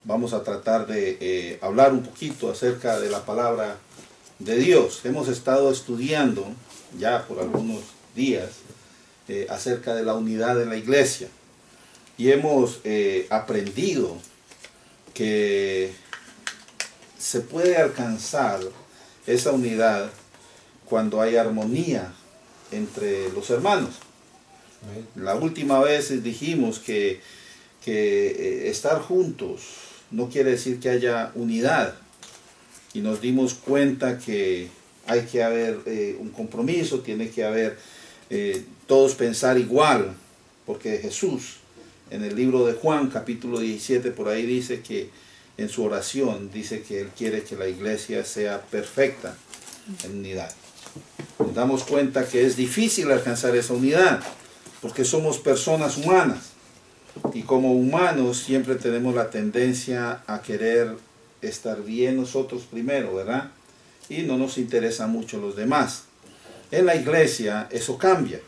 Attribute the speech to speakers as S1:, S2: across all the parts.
S1: Vamos a tratar de hablar un poquito acerca de la palabra de Dios. Hemos estado estudiando ya por algunos días acerca de la unidad de la iglesia. Y hemos aprendido que se puede alcanzar esa unidad cuando hay armonía entre los hermanos. La última vez dijimos que estar juntos no quiere decir que haya unidad, y nos dimos cuenta que hay que haber un compromiso, tiene que haber todos pensar igual, porque Jesús en el libro de Juan capítulo 17 por ahí dice que en su oración dice que Él quiere que la iglesia sea perfecta en unidad. Nos damos cuenta que es difícil alcanzar esa unidad porque somos personas humanas. Y como humanos siempre tenemos la tendencia a querer estar bien nosotros primero, ¿verdad? Y no nos interesa mucho los demás. En la iglesia eso cambia,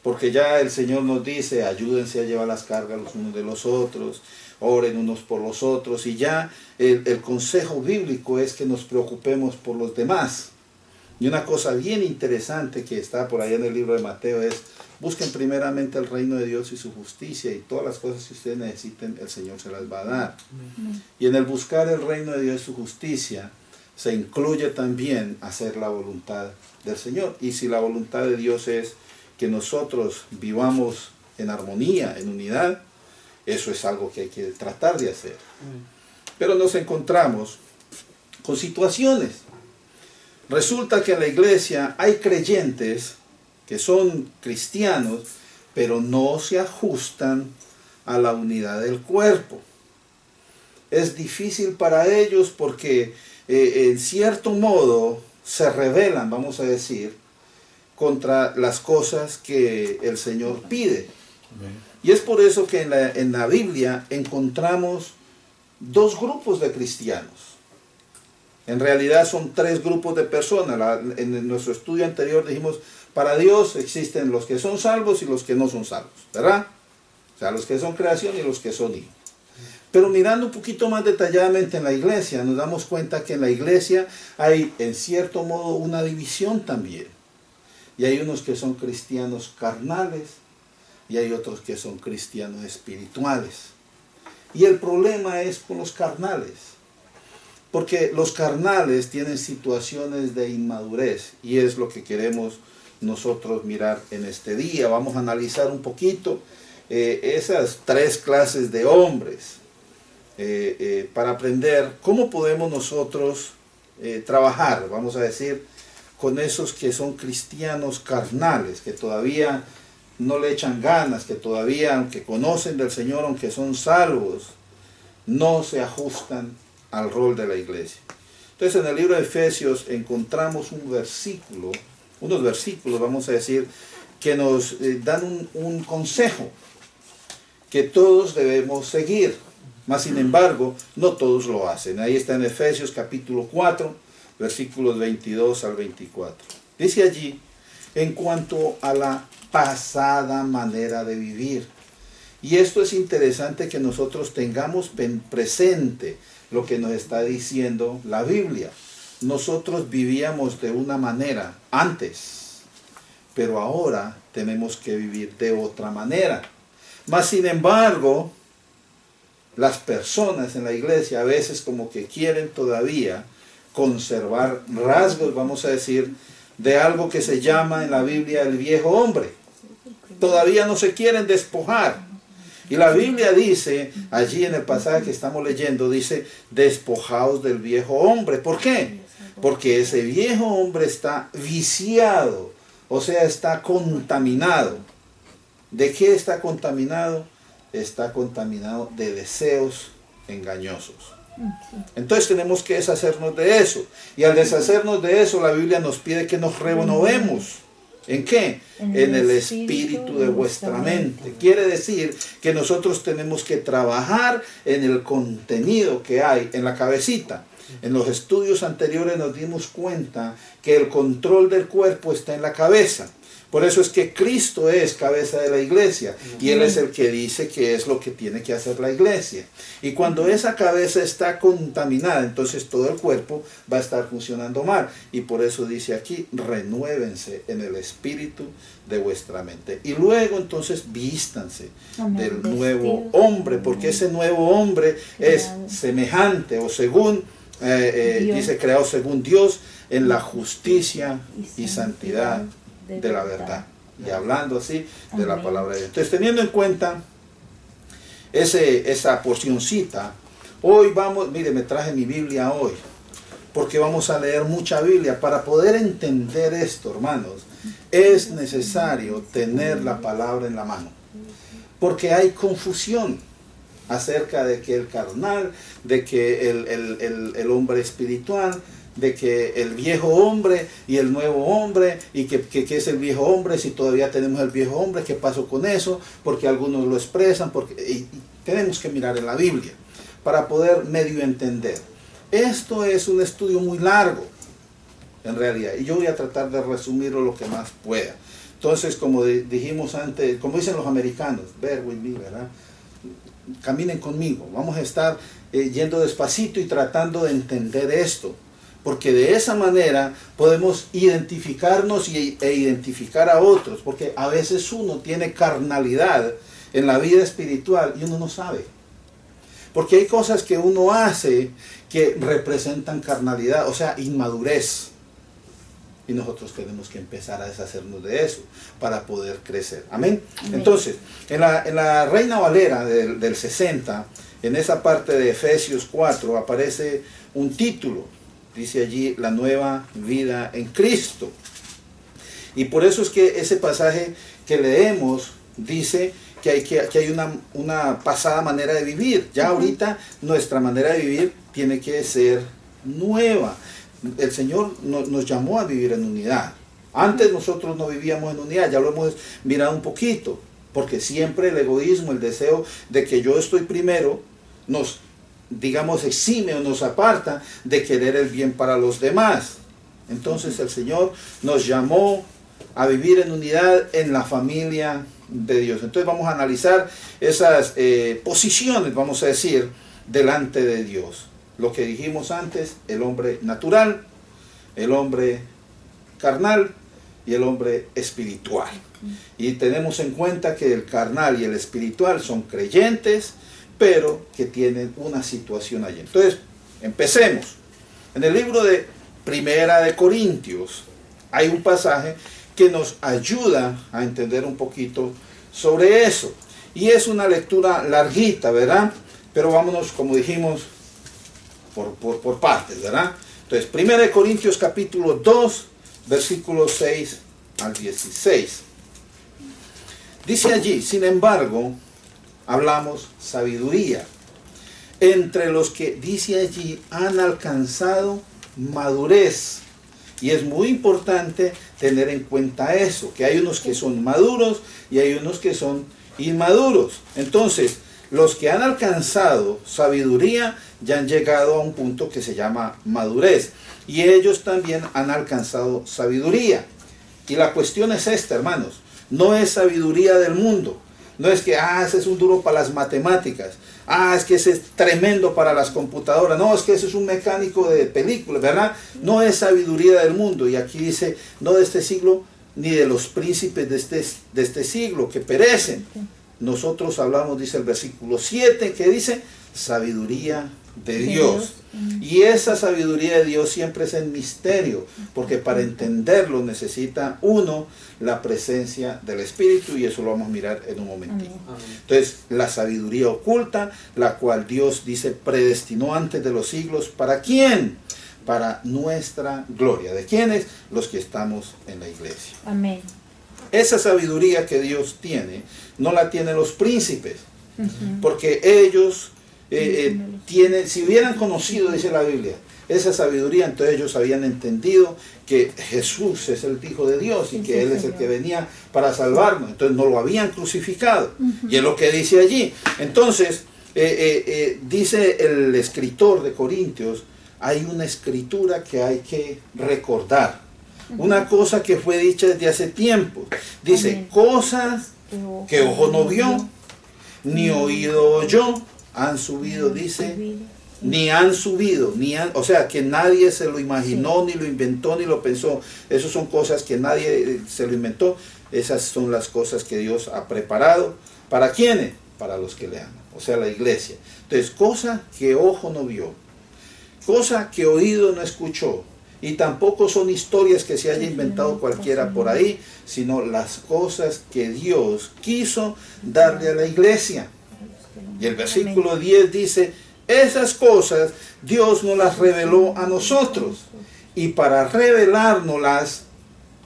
S1: porque ya el Señor nos dice, ayúdense a llevar las cargas los unos de los otros, oren unos por los otros, y ya el consejo bíblico es que nos preocupemos por los demás. Y una cosa bien interesante que está por ahí en el libro de Mateo es: busquen primeramente el reino de Dios y su justicia, y todas las cosas que ustedes necesiten, el Señor se las va a dar. Y en el buscar el reino de Dios y su justicia, se incluye también hacer la voluntad del Señor. Y si la voluntad de Dios es que nosotros vivamos en armonía, en unidad, eso es algo que hay que tratar de hacer. Pero nos encontramos con situaciones. Resulta que en la iglesia hay creyentes que son cristianos, pero no se ajustan a la unidad del cuerpo. Es difícil para ellos porque en cierto modo se rebelan, vamos a decir, contra las cosas que el Señor pide. Y es por eso que en la Biblia encontramos dos grupos de cristianos. En realidad son tres grupos de personas. En nuestro estudio anterior dijimos, para Dios existen los que son salvos y los que no son salvos, ¿verdad? O sea, los que son creación y los que son hijos. Pero mirando un poquito más detalladamente en la iglesia, nos damos cuenta que en la iglesia hay en cierto modo una división también. Y hay unos que son cristianos carnales y hay otros que son cristianos espirituales. Y el problema es con los carnales. Porque los carnales tienen situaciones de inmadurez, y es lo que queremos nosotros mirar en este día. Vamos a analizar un poquito esas tres clases de hombres para aprender cómo podemos nosotros trabajar, vamos a decir, con esos que son cristianos carnales, que todavía no le echan ganas, que todavía, aunque conocen del Señor, aunque son salvos, no se ajustan al rol de la iglesia. Entonces en el libro de Efesios encontramos unos versículos, vamos a decir, que nos dan un consejo que todos debemos seguir, mas sin embargo no todos lo hacen. Ahí está en Efesios capítulo 4, versículos 22 al 24. Dice allí, en cuanto a la pasada manera de vivir. Y esto es interesante que nosotros tengamos presente lo que nos está diciendo la Biblia. Nosotros vivíamos de una manera antes, pero ahora tenemos que vivir de otra manera. Mas sin embargo, las personas en la iglesia a veces como que quieren todavía conservar rasgos, vamos a decir, de algo que se llama en la Biblia el viejo hombre. Todavía no se quieren despojar. Y la Biblia dice, allí en el pasaje que estamos leyendo, dice, despojaos del viejo hombre. ¿Por qué? Porque ese viejo hombre está viciado, o sea, está contaminado. ¿De qué está contaminado? Está contaminado de deseos engañosos. Entonces tenemos que deshacernos de eso. Y al deshacernos de eso, la Biblia nos pide que nos renovemos. ¿En qué? En el espíritu de vuestra mente. Quiere decir que nosotros tenemos que trabajar en el contenido que hay en la cabecita. En los estudios anteriores nos dimos cuenta que el control del cuerpo está en la cabeza. Por eso es que Cristo es cabeza de la iglesia y Él es el que dice que es lo que tiene que hacer la iglesia. Y cuando esa cabeza está contaminada, entonces todo el cuerpo va a estar funcionando mal. Y por eso dice aquí, renuévense en el espíritu de vuestra mente. Y luego entonces vístanse del nuevo hombre, porque ese nuevo hombre es semejante o según, dice, creado según Dios en la justicia y santidad de la verdad. Y hablando así de la palabra de Dios. Entonces, teniendo en cuenta esa porcioncita, hoy vamos, mire, me traje mi Biblia hoy, porque vamos a leer mucha Biblia. Para poder entender esto, hermanos, es necesario tener la palabra en la mano, porque hay confusión acerca de que el carnal, de que el hombre espiritual, de que el viejo hombre y el nuevo hombre, y que es el viejo hombre, si todavía tenemos el viejo hombre, ¿qué pasó con eso? Porque algunos lo expresan, y tenemos que mirar en la Biblia para poder medio entender. Esto es un estudio muy largo, en realidad, y yo voy a tratar de resumirlo lo que más pueda. Entonces, como dijimos antes, como dicen los americanos, bear with me, ¿verdad? Caminen conmigo, vamos a estar yendo despacito y tratando de entender esto. Porque de esa manera podemos identificarnos e identificar a otros. Porque a veces uno tiene carnalidad en la vida espiritual y uno no sabe. Porque hay cosas que uno hace que representan carnalidad, o sea, inmadurez. Y nosotros tenemos que empezar a deshacernos de eso para poder crecer. Amén. Amén. Entonces, en la Reina Valera del 60, en esa parte de Efesios 4, aparece un título. Dice allí, la nueva vida en Cristo. Y por eso es que ese pasaje que leemos dice que hay una pasada manera de vivir. Ya ahorita nuestra manera de vivir tiene que ser nueva. El Señor nos llamó a vivir en unidad. Antes nosotros no vivíamos en unidad, ya lo hemos mirado un poquito. Porque siempre el egoísmo, el deseo de que yo estoy primero, nos exime o nos aparta de querer el bien para los demás. Entonces el Señor nos llamó a vivir en unidad en la familia de Dios. Entonces vamos a analizar esas posiciones, vamos a decir, delante de Dios. Lo que dijimos antes, el hombre natural, el hombre carnal y el hombre espiritual. Y tenemos en cuenta que el carnal y el espiritual son creyentes, pero que tienen una situación allí. Entonces, empecemos. En el libro de Primera de Corintios hay un pasaje que nos ayuda a entender un poquito sobre eso. Y es una lectura larguita, ¿verdad? Pero vámonos, como dijimos, por partes, ¿verdad? Entonces, Primera de Corintios capítulo 2, versículos 6 al 16. Dice allí, sin embargo, hablamos sabiduría entre los que, dice allí, han alcanzado madurez. Y es muy importante tener en cuenta eso, que hay unos que son maduros y hay unos que son inmaduros. Entonces, los que han alcanzado sabiduría ya han llegado a un punto que se llama madurez. Y ellos también han alcanzado sabiduría. Y la cuestión es esta, hermanos. No es sabiduría del mundo. No es que, ese es un duro para las matemáticas. Es que ese es tremendo para las computadoras. No, es que ese es un mecánico de películas, ¿verdad? No es sabiduría del mundo. Y aquí dice, no de este siglo, ni de los príncipes de este siglo, que perecen. Nosotros hablamos, dice el versículo 7, que dice, sabiduría de Dios. Y esa sabiduría de Dios siempre es en misterio, porque para entenderlo necesita uno la presencia del Espíritu, y eso lo vamos a mirar en un momentito. Entonces, la sabiduría oculta, la cual Dios dice predestinó antes de los siglos, ¿para quién? Para nuestra gloria. ¿De quiénes? Los que estamos en la iglesia.
S2: Amén.
S1: Esa sabiduría que Dios tiene, no la tienen los príncipes, porque ellos si hubieran conocido, dice la Biblia, esa sabiduría, entonces ellos habían entendido que Jesús es el Hijo de Dios y que Él es el que venía para salvarnos. Entonces no lo habían crucificado. Y es lo que dice allí. Entonces, dice el escritor de Corintios, hay una escritura que hay que recordar. una cosa que fue dicha desde hace tiempo. Dice,
S2: Amén.
S1: cosas que ojo no vio, ni oído oyó, han subido, dice, ni han subido, o sea, que nadie se lo imaginó, ni lo inventó, ni lo pensó. Esas son cosas que nadie se lo inventó. Esas son las cosas que Dios ha preparado. ¿Para quiénes? Para los que le aman, o sea, la iglesia. Entonces, cosa que ojo no vio, cosa que oído no escuchó, y tampoco son historias que se haya inventado cualquiera por ahí, sino las cosas que Dios quiso darle a la iglesia. Y el versículo 10 dice, esas cosas Dios nos las reveló a nosotros, y para revelárnoslas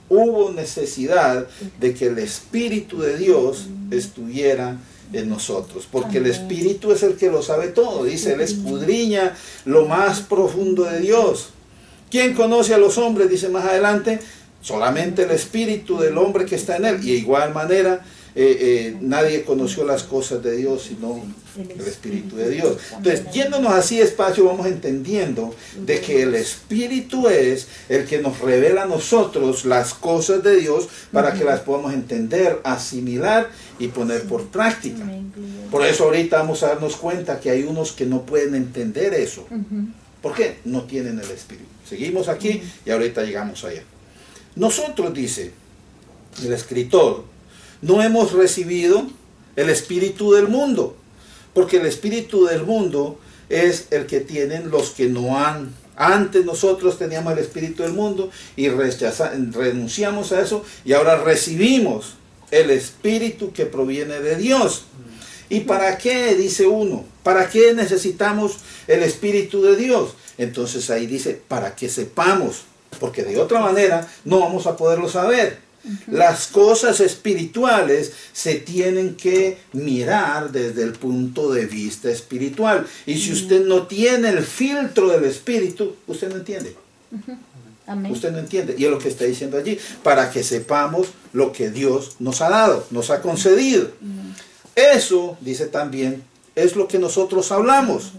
S1: hubo necesidad de que el Espíritu de Dios estuviera en nosotros, porque el Espíritu es el que lo sabe todo. Dice, Él escudriña lo más profundo de Dios. ¿Quién conoce a los hombres? Dice más adelante, solamente el Espíritu del hombre que está en él. Y de igual manera, nadie conoció las cosas de Dios sino el Espíritu de Dios. Entonces, yéndonos así despacio, vamos entendiendo de que el Espíritu es el que nos revela a nosotros las cosas de Dios para que las podamos entender, asimilar y poner por práctica. Por eso ahorita vamos a darnos cuenta que hay unos que no pueden entender eso. ¿Por qué? No tienen el Espíritu. Seguimos aquí y ahorita llegamos allá. Nosotros, dice el escritor, no hemos recibido el espíritu del mundo, porque el espíritu del mundo es el que tienen los que no han. Antes nosotros teníamos el espíritu del mundo y renunciamos a eso, y ahora recibimos el espíritu que proviene de Dios. ¿Y para qué? Dice uno. ¿Para qué necesitamos el Espíritu de Dios? Entonces ahí dice, para que sepamos, porque de otra manera no vamos a poderlo saber. Las cosas espirituales se tienen que mirar desde el punto de vista espiritual. Y si usted no tiene el filtro del Espíritu, usted no entiende.
S2: Amén.
S1: Usted no entiende. Y es lo que está diciendo allí, para que sepamos lo que Dios nos ha dado, nos ha concedido. Eso, dice también, es lo que nosotros hablamos.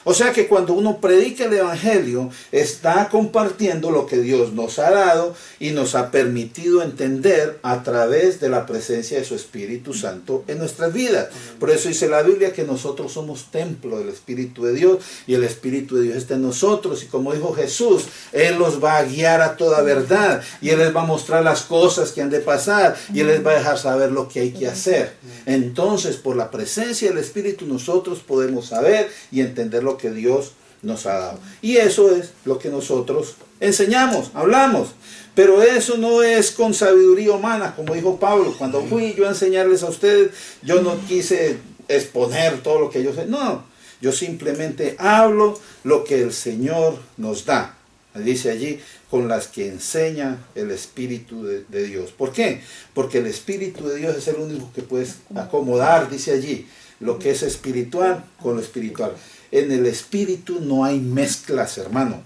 S1: O sea que cuando uno predica el Evangelio, está compartiendo lo que Dios nos ha dado y nos ha permitido entender a través de la presencia de su Espíritu Santo en nuestras vidas. Por eso dice la Biblia que nosotros somos templo del Espíritu de Dios y el Espíritu de Dios está en nosotros. Y como dijo Jesús, Él los va a guiar a toda verdad y Él les va a mostrar las cosas que han de pasar y Él les va a dejar saber lo que hay que hacer. Entonces, por la presencia del Espíritu, nosotros podemos saber y entender lo que Dios nos ha dado. Y eso es lo que nosotros enseñamos, hablamos. Pero eso no es con sabiduría humana, como dijo Pablo. Cuando fui yo a enseñarles a ustedes, yo no quise exponer todo lo que yo sé. No, yo simplemente hablo lo que el Señor nos da. Dice allí, con las que enseña el Espíritu de Dios. ¿Por qué? Porque el Espíritu de Dios es el único que puede acomodar, dice allí, lo que es espiritual con lo espiritual. En el Espíritu no hay mezclas, hermano.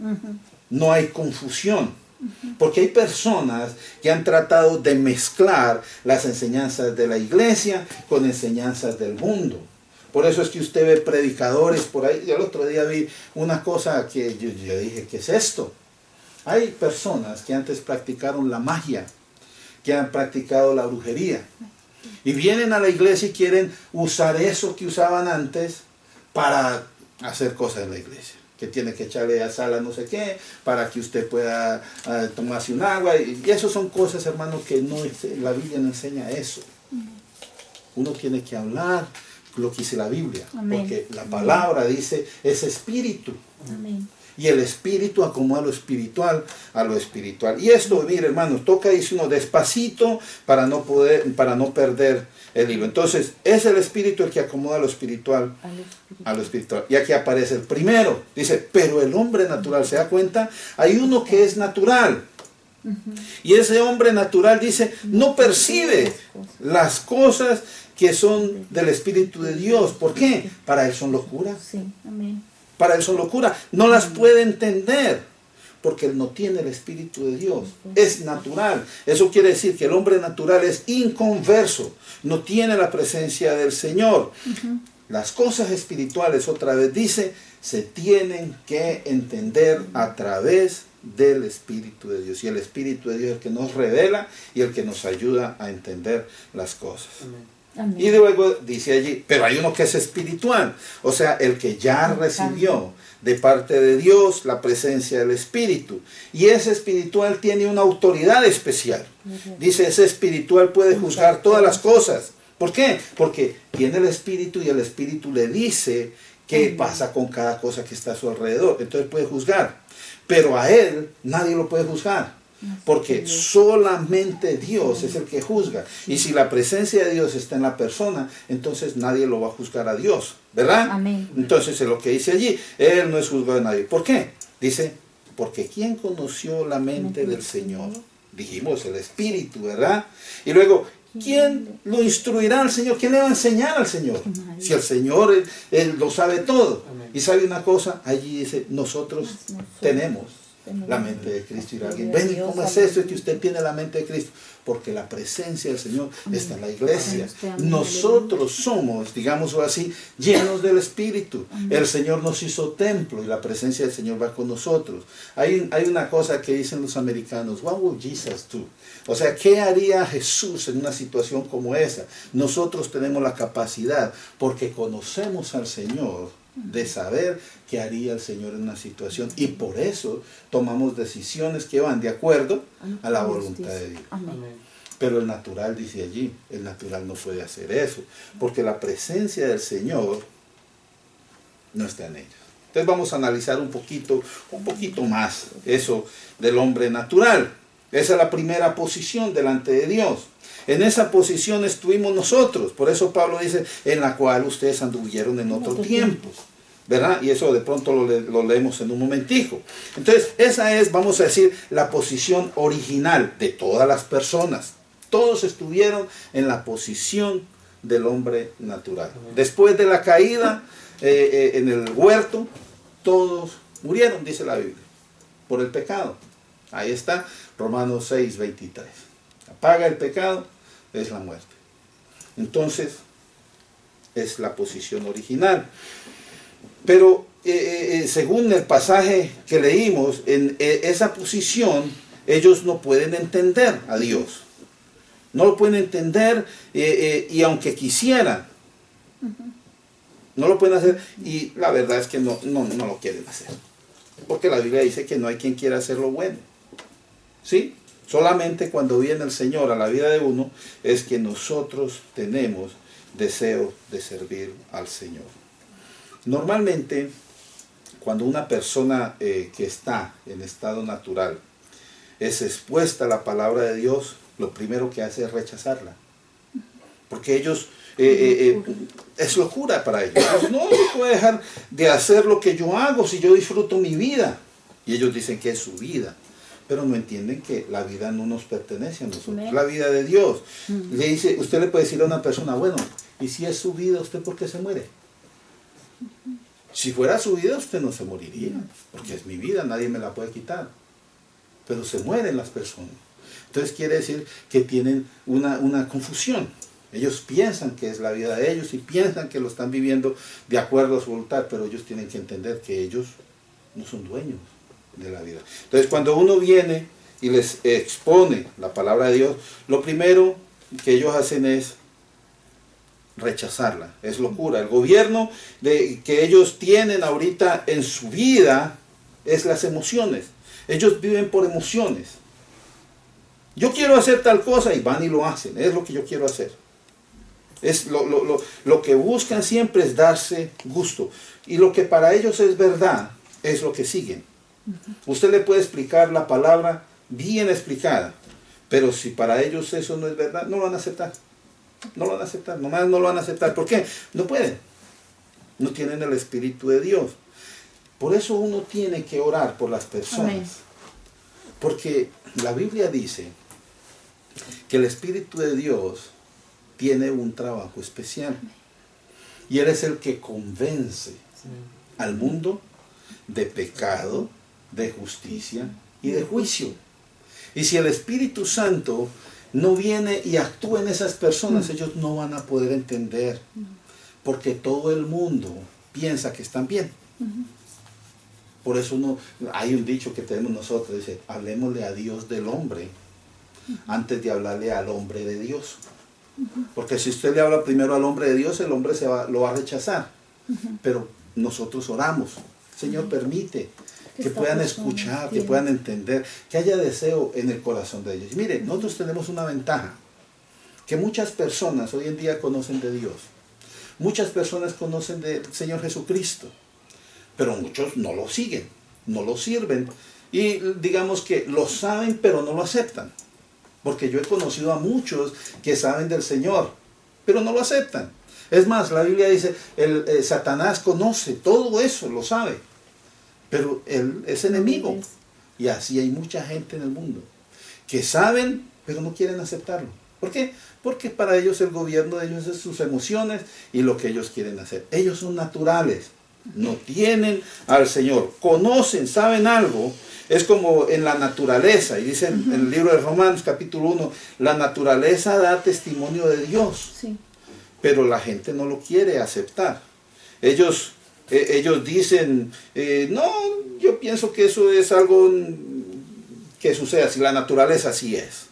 S1: No hay confusión. Porque hay personas que han tratado de mezclar las enseñanzas de la iglesia con enseñanzas del mundo. Por eso es que usted ve predicadores por ahí. Yo el otro día vi una cosa que yo dije, ¿qué es esto? Hay personas que antes practicaron la magia, que han practicado la brujería. Y vienen a la iglesia y quieren usar eso que usaban antes para hacer cosas en la iglesia. Que tiene que echarle a sal a no sé qué, para que usted pueda tomarse un agua. Y eso son cosas, hermano, que no, la Biblia no enseña eso. Uno tiene que hablar lo que dice la Biblia. Amén. Porque la palabra dice, es espíritu.
S2: Amén.
S1: Y el espíritu acomoda lo espiritual a lo espiritual. Y esto, mire, hermano, toca, dice uno, despacito para no perder el hilo. Entonces, es el espíritu el que acomoda lo espiritual a lo espiritual. Y aquí aparece el primero. Dice, pero el hombre natural, ¿se da cuenta? Hay uno que es natural. Y ese hombre natural, dice, no percibe las cosas que son del Espíritu de Dios. ¿Por qué? Para él son locura.
S2: Sí, amén.
S1: Para él son locura. No las puede entender. Porque él no tiene el Espíritu de Dios. Es natural. Eso quiere decir que el hombre natural es inconverso. No tiene la presencia del Señor. Las cosas espirituales, otra vez dice, se tienen que entender a través del Espíritu de Dios. Y el Espíritu de Dios es el que nos revela y el que nos ayuda a entender las cosas.
S2: Amén.
S1: Y luego dice allí, pero hay uno que es espiritual, o sea, el que ya recibió de parte de Dios la presencia del Espíritu. Y ese espiritual tiene una autoridad especial. Dice, ese espiritual puede juzgar todas las cosas. ¿Por qué? Porque tiene el Espíritu y el Espíritu le dice qué pasa con cada cosa que está a su alrededor. Entonces puede juzgar. Pero a él nadie lo puede juzgar. Porque solamente Dios es el que juzga. Y si la presencia de Dios está en la persona, entonces nadie lo va a juzgar a Dios. ¿Verdad?
S2: Amén.
S1: Entonces es lo que dice allí. Él no es juzgado de nadie. ¿Por qué? Dice, porque ¿quién conoció la mente del Señor? Dijimos, el Espíritu, ¿verdad? Y luego, ¿quién lo instruirá al Señor? ¿Quién le va a enseñar al Señor? Si el Señor, Él lo sabe todo. Y sabe una cosa, allí dice, nosotros tenemos la mente de Cristo. Y alguien, ven, ¿cómo es eso que usted tiene la mente de Cristo? Porque la presencia del Señor está en la iglesia. Nosotros somos, digámoslo así, llenos del Espíritu. El Señor nos hizo templo y la presencia del Señor va con nosotros. Hay una cosa que dicen los americanos, what would Jesus do? O sea, ¿qué haría Jesús en una situación como esa? Nosotros tenemos la capacidad, porque conocemos al Señor, de saber qué haría el Señor en una situación, y por eso tomamos decisiones que van de acuerdo a la voluntad de Dios. Pero el natural, dice allí, el natural no puede hacer eso, porque la presencia del Señor no está en ellos. Entonces vamos a analizar un poquito más eso del hombre natural. Esa es la primera posición delante de Dios. En esa posición estuvimos nosotros. Por eso Pablo dice, en la cual ustedes anduvieron en otros tiempos. ¿Verdad? Y eso de pronto lo leemos en un momentico. Entonces, esa es, vamos a decir, la posición original de todas las personas. Todos estuvieron en la posición del hombre natural. Después de la caída en el huerto, todos murieron, dice la Biblia, por el pecado. Ahí está, Romanos 6, 23. Apaga el pecado, es la muerte. Entonces, es la posición original. Pero según el pasaje que leímos, en esa posición ellos no pueden entender a Dios. No lo pueden entender y aunque quisieran, no lo pueden hacer. Y la verdad es que no lo quieren hacer. Porque la Biblia dice que no hay quien quiera hacer lo bueno. ¿Sí? Solamente cuando viene el Señor a la vida de uno es que nosotros tenemos deseo de servir al Señor. Normalmente, cuando una persona que está en estado natural es expuesta a la palabra de Dios, lo primero que hace es rechazarla. Porque ellos, es locura para ellos. No, yo puedo dejar de hacer lo que yo hago si yo disfruto mi vida. Y ellos dicen que es su vida. Pero no entienden que la vida no nos pertenece a nosotros, es la vida de Dios. Le dice, usted le puede decir a una persona, bueno, ¿y si es su vida, usted por qué se muere? Si fuera su vida, usted no se moriría, porque es mi vida, nadie me la puede quitar. Pero se mueren las personas. Entonces quiere decir que tienen una confusión. Ellos piensan que es la vida de ellos y piensan que lo están viviendo de acuerdo a su voluntad, pero ellos tienen que entender que ellos no son dueños de la vida. Entonces cuando uno viene y les expone la palabra de Dios, lo primero que ellos hacen es rechazarla. Es locura. El gobierno que ellos tienen ahorita en su vida es las emociones. Ellos viven por emociones. Yo quiero hacer tal cosa y van y lo hacen. Es lo que yo quiero hacer. Es lo que buscan siempre es darse gusto. Y lo que para ellos es verdad es lo que siguen. Usted le puede explicar la palabra bien explicada, pero si para ellos eso no es verdad, no lo van a aceptar. No lo van a aceptar, nomás no lo van a aceptar. ¿Por qué? No pueden. No tienen el Espíritu de Dios. Por eso uno tiene que orar por las personas. Amén. Porque la Biblia dice que el Espíritu de Dios tiene un trabajo especial. Y Él es el que convence al mundo de pecado, de justicia y de juicio. Y si el Espíritu Santo no viene y actúa en esas personas, ellos no van a poder entender. Porque todo el mundo piensa que están bien. Por eso hay un dicho que tenemos nosotros, dice, hablemosle a Dios del hombre antes de hablarle al hombre de Dios. Porque si usted le habla primero al hombre de Dios, el hombre lo va a rechazar. Pero nosotros oramos. Señor, permite que puedan escuchar, que puedan entender, que haya deseo en el corazón de ellos. Y mire, nosotros tenemos una ventaja, que muchas personas hoy en día conocen de Dios. Muchas personas conocen del Señor Jesucristo, pero muchos no lo siguen, no lo sirven. Y digamos que lo saben, pero no lo aceptan. Porque yo he conocido a muchos que saben del Señor, pero no lo aceptan. Es más, la Biblia dice, Satanás conoce todo eso, lo sabe, pero él es enemigo. Y así hay mucha gente en el mundo que saben, pero no quieren aceptarlo. ¿Por qué? Porque para ellos el gobierno de ellos es sus emociones y lo que ellos quieren hacer. Ellos son naturales, no tienen al Señor, conocen, saben algo. Es como en la naturaleza, y dice en el libro de Romanos capítulo 1, la naturaleza da testimonio de Dios. Sí. Pero la gente no lo quiere aceptar. Ellos dicen, no, yo pienso que eso es algo que suceda, si la naturaleza así es.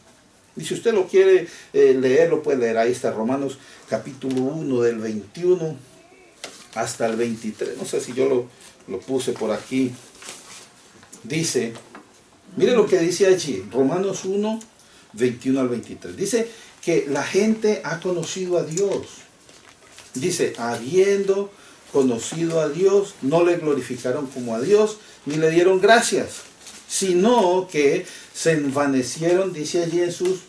S1: Y si usted lo quiere leer, lo puede leer. Ahí está Romanos capítulo 1 del 21 hasta el 23. No sé si yo lo puse por aquí. Dice, mire lo que dice allí, Romanos 1, 21 al 23. Dice que la gente ha conocido a Dios. Dice, habiendo conocido a Dios, no le glorificaron como a Dios, ni le dieron gracias, sino que se envanecieron, dice allí, en sus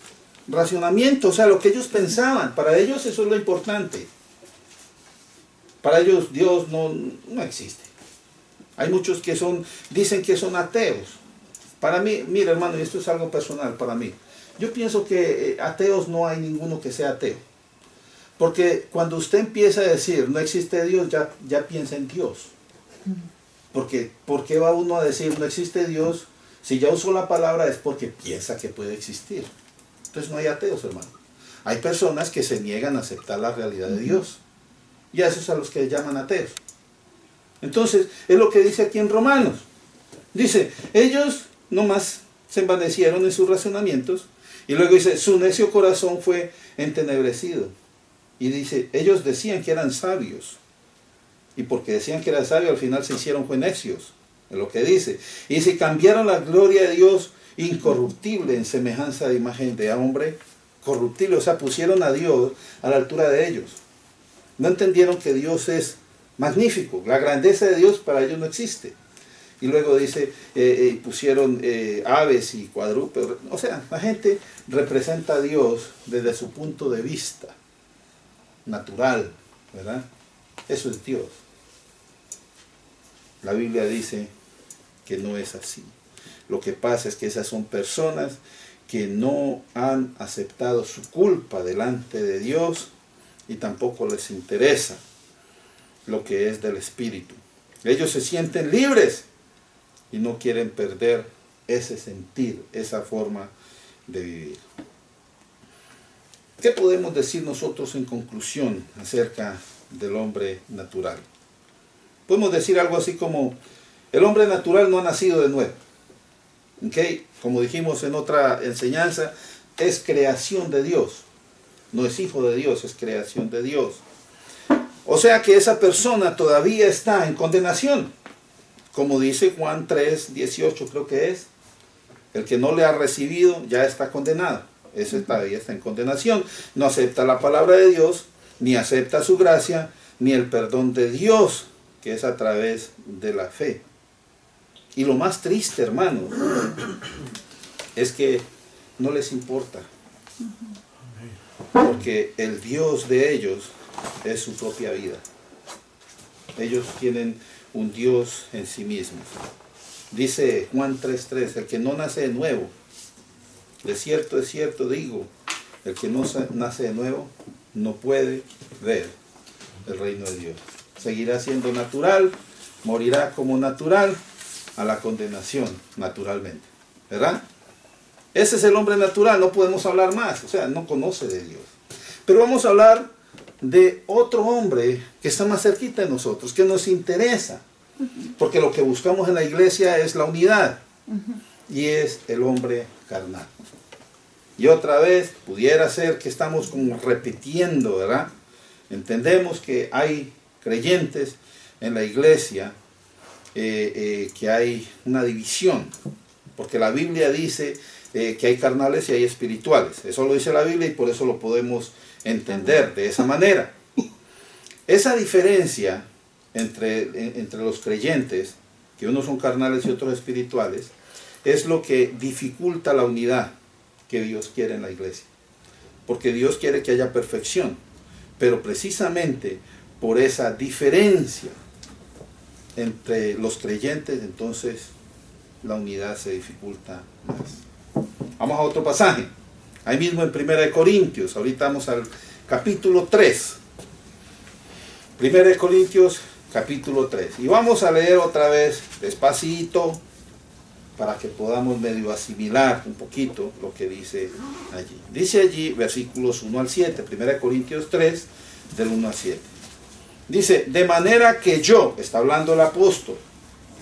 S1: racionamientos. O sea, lo que ellos pensaban, para ellos eso es lo importante. Para ellos Dios no existe. Hay muchos que dicen que son ateos. Para mí, mira hermano, y esto es algo personal para mí. Yo pienso que ateos no hay ninguno que sea ateo. Porque cuando usted empieza a decir no existe Dios, ya piensa en Dios. Porque ¿por qué va uno a decir no existe Dios? Si ya usó la palabra es porque piensa que puede existir. Entonces no hay ateos, hermano. Hay personas que se niegan a aceptar la realidad de Dios. Y a esos es a los que llaman ateos. Entonces, es lo que dice aquí en Romanos. Dice, ellos nomás se envanecieron en sus razonamientos. Y luego dice, su necio corazón fue entenebrecido. Y dice, ellos decían que eran sabios. Y porque decían que eran sabios, al final se hicieron necios. Es lo que dice. Y dice, cambiaron la gloria de Dios incorruptible en semejanza de imagen de hombre corruptible. O sea, pusieron a Dios a la altura de ellos. No entendieron que Dios es magnífico. La grandeza de Dios para ellos no existe. Y luego dice, pusieron aves y cuadrúpedos. O sea, la gente representa a Dios desde su punto de vista natural, ¿verdad? Eso es Dios. La Biblia dice que no es así. Lo que pasa es que esas son personas que no han aceptado su culpa delante de Dios y tampoco les interesa lo que es del Espíritu. Ellos se sienten libres y no quieren perder ese sentir, esa forma de vivir. ¿Qué podemos decir nosotros en conclusión acerca del hombre natural? Podemos decir algo así como, el hombre natural no ha nacido de nuevo. ¿Okay? Como dijimos en otra enseñanza, es creación de Dios. No es hijo de Dios, es creación de Dios. O sea que esa persona todavía está en condenación. Como dice Juan 3, 18 creo que es. El que no le ha recibido ya está condenado. Ese todavía está en condenación. No acepta la palabra de Dios, ni acepta su gracia, ni el perdón de Dios, que es a través de la fe. Y lo más triste, hermano, es que no les importa. Porque el Dios de ellos es su propia vida. Ellos tienen un Dios en sí mismos. Dice Juan 3:3, el que no nace de nuevo, de cierto es cierto digo, el que no nace de nuevo no puede ver el reino de Dios. Seguirá siendo natural, morirá como natural, a la condenación naturalmente. ¿Verdad? Ese es el hombre natural, no podemos hablar más, o sea, no conoce de Dios. Pero vamos a hablar de otro hombre que está más cerquita de nosotros, que nos interesa. Porque lo que buscamos en la iglesia es la unidad. Y es el hombre carnal. Y otra vez, pudiera ser que estamos como repitiendo, ¿verdad? Entendemos que hay creyentes en la iglesia, que hay una división. Porque la Biblia dice que hay carnales y hay espirituales. Eso lo dice la Biblia y por eso lo podemos entender de esa manera. Esa diferencia entre los creyentes, que unos son carnales y otros espirituales, es lo que dificulta la unidad que Dios quiere en la iglesia. Porque Dios quiere que haya perfección, pero precisamente por esa diferencia entre los creyentes, entonces la unidad se dificulta más. Vamos a otro pasaje, ahí mismo en 1 Corintios, ahorita vamos al capítulo 3. 1 Corintios capítulo 3. Y vamos a leer otra vez despacito para que podamos medio asimilar un poquito lo que dice allí. Dice allí versículos 1 al 7, 1 Corintios 3, del 1 al 7. Dice, de manera que yo, está hablando el apóstol,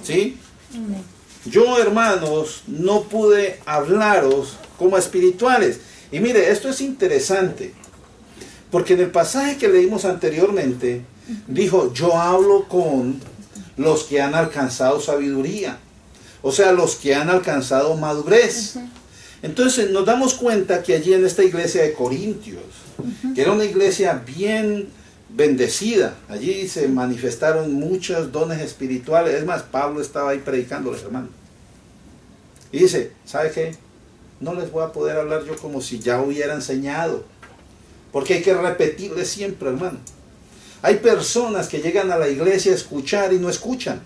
S1: ¿sí? Yo, hermanos, no pude hablaros como espirituales. Y mire, esto es interesante, porque en el pasaje que leímos anteriormente, dijo, yo hablo con los que han alcanzado sabiduría. O sea, los que han alcanzado madurez. Entonces nos damos cuenta que allí en esta iglesia de Corintios, que era una iglesia bien bendecida, allí se manifestaron muchos dones espirituales. Es más, Pablo estaba ahí predicándoles, hermano. Y dice, ¿sabe qué? No les voy a poder hablar yo como si ya hubiera enseñado. Porque hay que repetirles siempre, hermano. Hay personas que llegan a la iglesia a escuchar y no escuchan.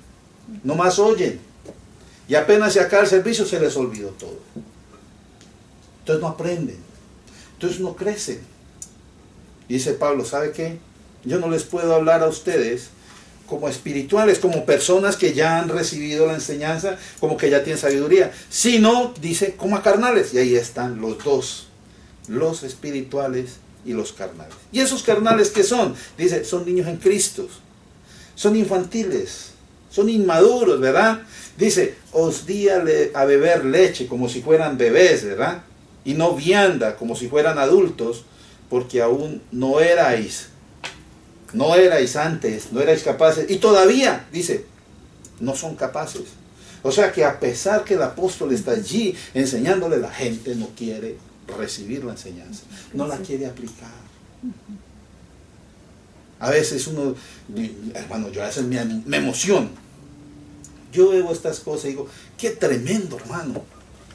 S1: Nomás oyen. Y apenas se acaba el servicio se les olvidó todo. Entonces no aprenden. Entonces no crecen. Y dice Pablo, ¿sabe qué? Yo no les puedo hablar a ustedes como espirituales, como personas que ya han recibido la enseñanza, como que ya tienen sabiduría. Sino, dice, como a carnales. Y ahí están los dos. Los espirituales y los carnales. ¿Y esos carnales qué son? Dice, son niños en Cristo. Son infantiles. Son inmaduros, ¿verdad? Dice, os di a beber leche como si fueran bebés, ¿verdad? Y no vianda como si fueran adultos, porque aún no erais antes, no erais capaces. Y todavía, dice, no son capaces. O sea que a pesar que el apóstol está allí enseñándole, la gente no quiere recibir la enseñanza, no la quiere aplicar. A veces uno, hermano, yo a veces me emociono. Yo veo estas cosas y digo, qué tremendo, hermano,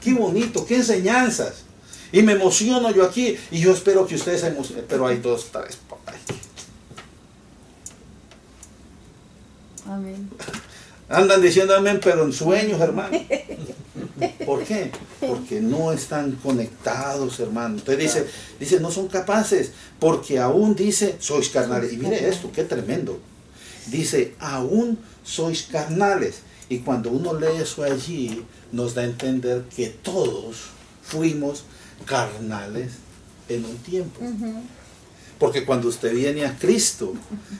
S1: qué bonito, qué enseñanzas. Y me emociono yo aquí y yo espero que ustedes se emocionen, pero hay dos, tres por ahí.
S2: Amén.
S1: Andan diciendo amén, pero en sueños, hermano. ¿Por qué? Porque no están conectados, hermano. Entonces dice, no son capaces, porque aún dice, sois carnales. Y mire esto, qué tremendo. Dice, aún sois carnales. Y cuando uno lee eso allí, nos da a entender que todos fuimos carnales en un tiempo. Porque cuando usted viene a Cristo,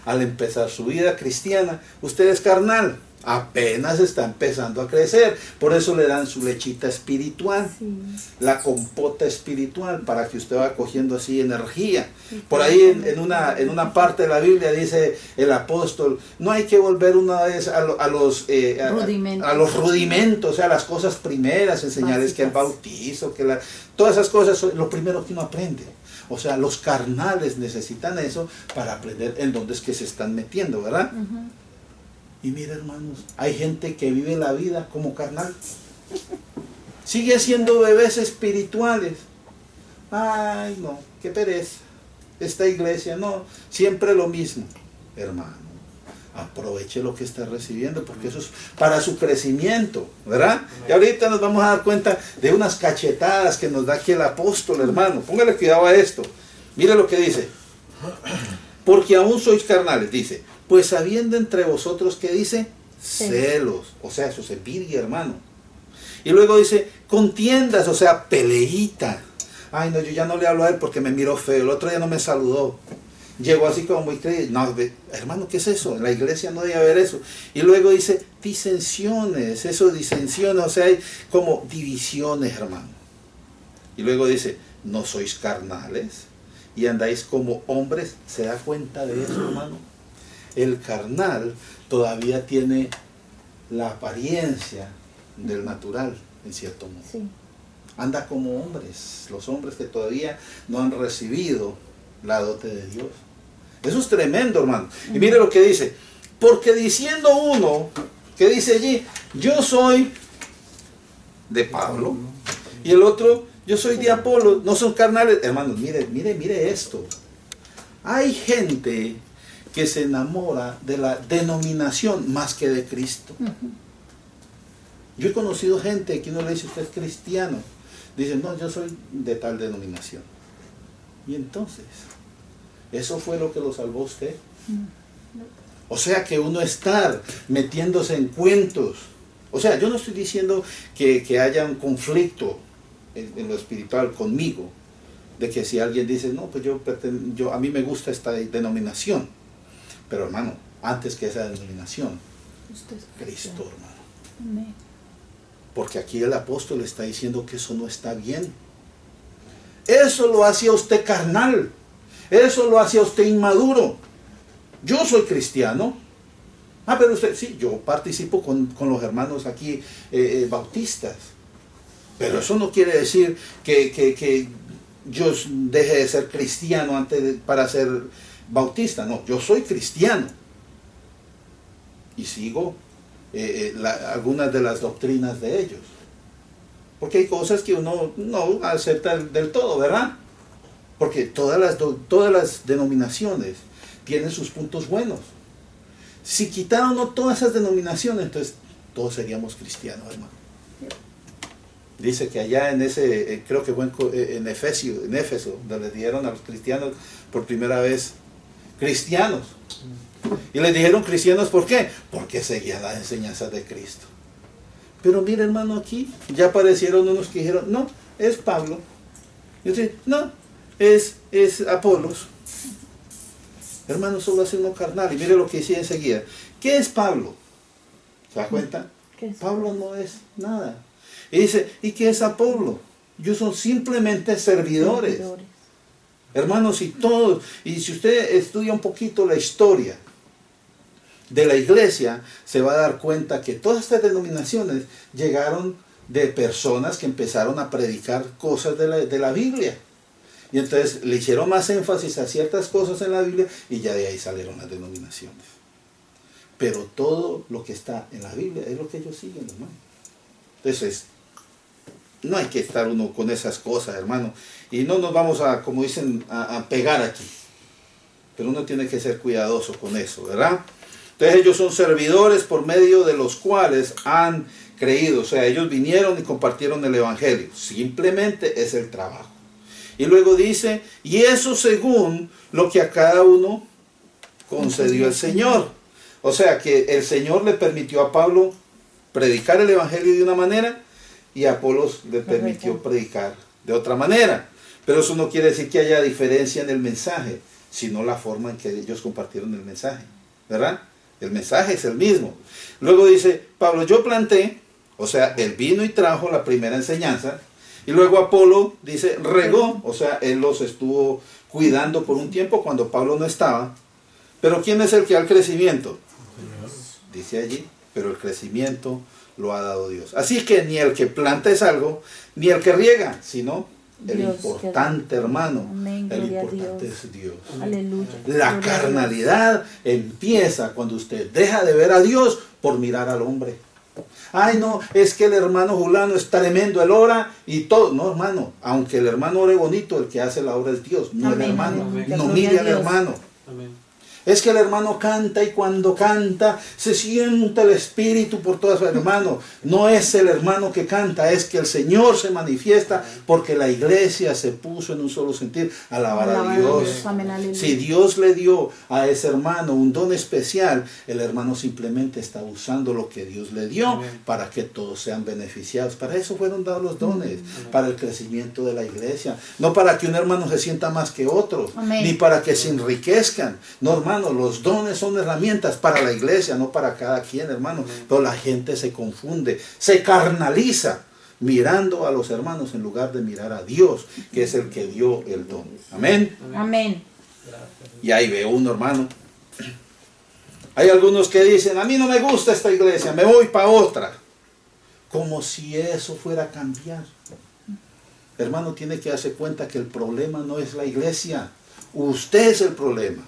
S1: al empezar su vida cristiana, usted es carnal. Apenas está empezando a crecer. Por eso le dan su lechita espiritual, sí, la compota espiritual, para que usted vaya cogiendo así energía. Por ahí en una parte de la Biblia dice el apóstol, no hay que volver una vez a los rudimentos, o sea, las cosas primeras, enseñarles que el bautizo, todas esas cosas son lo primero que uno aprende. O sea, los carnales necesitan eso para aprender en dónde es que se están metiendo, ¿verdad? Y mira, hermanos, hay gente que vive la vida como carnal. Sigue siendo bebés espirituales. Ay, no, qué pereza. Esta iglesia, no, siempre lo mismo. Hermano, aproveche lo que está recibiendo, porque eso es para su crecimiento, ¿verdad? Y ahorita nos vamos a dar cuenta de unas cachetadas que nos da aquí el apóstol, hermano. Póngale cuidado a esto. Mire lo que dice. Porque aún sois carnales, dice. Pues habiendo entre vosotros, ¿qué dice? Celos. O sea, eso es envidia, hermano. Y luego dice, contiendas, o sea, peleita. Ay, no, yo ya no le hablo a él porque me miró feo. El otro día no me saludó. llegó así como muy creído. No, hermano, ¿qué es eso? En la iglesia no debe haber eso. Y luego dice, disensiones, eso disensiones, o sea, hay como divisiones, hermano. Y luego dice, no sois carnales y andáis como hombres. ¿Se da cuenta de eso, hermano? El carnal todavía tiene la apariencia del natural, en cierto modo.
S2: Sí.
S1: Anda como hombres, los hombres que todavía no han recibido la dote de Dios. Eso es tremendo, hermano. Y mire lo que dice, porque diciendo uno, que dice allí, yo soy de Pablo, y el otro, yo soy de Apolo, no son carnales. Hermanos, mire esto. Hay gente que se enamora de la denominación más que de Cristo. Yo he conocido gente que uno le dice, usted es cristiano. Dicen, no, yo soy de tal denominación. Y entonces, ¿eso fue lo que lo salvó a usted? O sea, que uno estar metiéndose en cuentos. O sea, yo no estoy diciendo que haya un conflicto en lo espiritual conmigo, de que si alguien dice, no, pues a mí me gusta esta denominación. Pero hermano, antes que esa denominación, Cristo, hermano.
S2: Amén.
S1: Porque aquí el apóstol está diciendo que eso no está bien. Eso lo hacía usted carnal. Eso lo hacía usted inmaduro. Yo soy cristiano. Ah, pero usted, sí, yo participo con los hermanos aquí bautistas. Pero eso no quiere decir que yo deje de ser cristiano para ser bautista. No, yo soy cristiano. Y sigo algunas de las doctrinas de ellos. Porque hay cosas que uno no acepta del todo, ¿verdad? Porque todas las denominaciones tienen sus puntos buenos. Si quitaron todas esas denominaciones, entonces todos seríamos cristianos, hermano. Dice que allá en ese, creo que fue en Éfeso, donde le dieron a los cristianos por primera vez cristianos. Y les dijeron cristianos, ¿por qué? Porque seguían las enseñanzas de Cristo. Pero mire, hermano, aquí ya aparecieron unos que dijeron, no, es Pablo. Y otros, no, es Apolos. Hermano, solo hace uno carnal. Y mire lo que decía enseguida. ¿Qué es Pablo? ¿Se da cuenta? Pablo no es nada. Y dice, ¿y qué es Apolo? Ellos son simplemente servidores. Hermanos, y si usted estudia un poquito la historia de la iglesia, se va a dar cuenta que todas estas denominaciones llegaron de personas que empezaron a predicar cosas de la Biblia. Y entonces le hicieron más énfasis a ciertas cosas en la Biblia y ya de ahí salieron las denominaciones. Pero todo lo que está en la Biblia es lo que ellos siguen, hermano. Entonces, no hay que estar uno con esas cosas, hermano. Y no nos vamos a, como dicen, a pegar aquí. Pero uno tiene que ser cuidadoso con eso, ¿verdad? Entonces ellos son servidores por medio de los cuales han creído. O sea, ellos vinieron y compartieron el evangelio. Simplemente es el trabajo. Y luego dice, y eso según lo que a cada uno concedió el Señor. O sea, que el Señor le permitió a Pablo predicar el evangelio de una manera y a Apolos le permitió predicar de otra manera. Pero eso no quiere decir que haya diferencia en el mensaje, sino la forma en que ellos compartieron el mensaje, ¿verdad? El mensaje es el mismo. Luego dice, Pablo, yo planté, o sea, él vino y trajo la primera enseñanza, y luego Apolo dice, regó, o sea, él los estuvo cuidando por un tiempo cuando Pablo no estaba. Pero ¿quién es el que da el crecimiento? Dice allí, pero el crecimiento lo ha dado Dios. Así que ni el que planta es algo, ni el que riega, sino el importante, hermano.
S2: Amén,
S1: el
S2: gloria
S1: importante
S2: a Dios.
S1: es Dios.
S2: Aleluya.
S1: La carnalidad empieza cuando usted deja de ver a Dios por mirar al hombre. Ay, no, es que el hermano Julano es tremendo, él ora y todo. No, hermano, aunque el hermano ore bonito, el que hace la obra es Dios, no el hermano.
S2: Amén.
S1: No
S2: Gloria
S1: mire
S2: a
S1: al
S2: Dios.
S1: hermano.
S3: Amén.
S1: Es que el hermano canta y cuando canta se siente el Espíritu por todas sus hermanos. No es el hermano que canta, es que el Señor se manifiesta porque la iglesia se puso en un solo sentir, alabar a Dios.
S2: Amén, aleluya.
S1: Si Dios le dio a ese hermano un don especial, el hermano simplemente está usando lo que Dios le dio para que todos sean beneficiados. Para eso fueron dados los dones, para el crecimiento de la iglesia. No para que un hermano se sienta más que otro,
S2: Amén.
S1: ni para que se enriquezcan. No, hermano, los dones son herramientas para la iglesia, no para cada quien, hermano. Pero la gente se confunde, se carnaliza mirando a los hermanos en lugar de mirar a Dios, que es el que dio el don. Amén.
S2: Amén.
S1: Y ahí ve uno, hermano. Hay algunos que dicen, a mí no me gusta esta iglesia, me voy para otra. Como si eso fuera a cambiar. Hermano, tiene que darse cuenta que el problema no es la iglesia. Usted es el problema.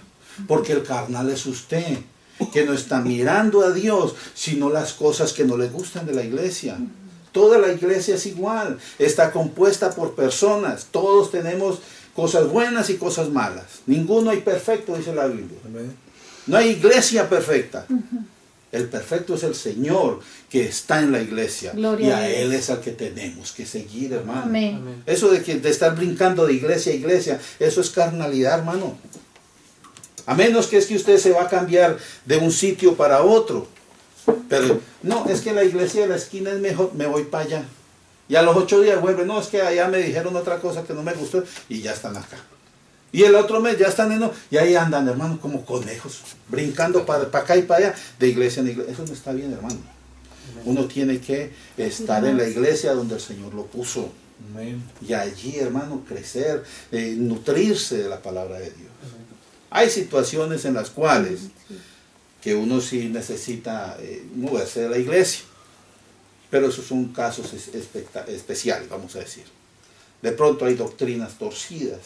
S1: Porque el carnal es usted, que no está mirando a Dios, sino las cosas que no le gustan de la iglesia. Toda la iglesia es igual, está compuesta por personas, todos tenemos cosas buenas y cosas malas. Ninguno hay perfecto, dice la Biblia. No hay iglesia perfecta. El perfecto es el Señor que está en la iglesia.
S2: Gloria
S1: y
S2: a
S1: a
S2: Dios.
S1: Él es al que tenemos que seguir, hermano.
S2: Amén.
S1: Eso de estar brincando de iglesia a iglesia, eso es carnalidad, hermano. A menos que es que usted se va a cambiar de un sitio para otro. Pero no, es que la iglesia de la esquina es mejor, me voy para allá. Y a los 8 días vuelve, no, es que allá me dijeron otra cosa que no me gustó y ya están acá. Y el otro mes ya están y ahí andan, hermano, como conejos, brincando para acá y para allá, de iglesia en iglesia. Eso no está bien, hermano. Uno tiene que estar en la iglesia donde el Señor lo puso. Y allí, hermano, crecer, nutrirse de la palabra de Dios. Hay situaciones en las cuales que uno sí necesita moverse de la iglesia. Pero esos son casos especiales, vamos a decir. De pronto hay doctrinas torcidas.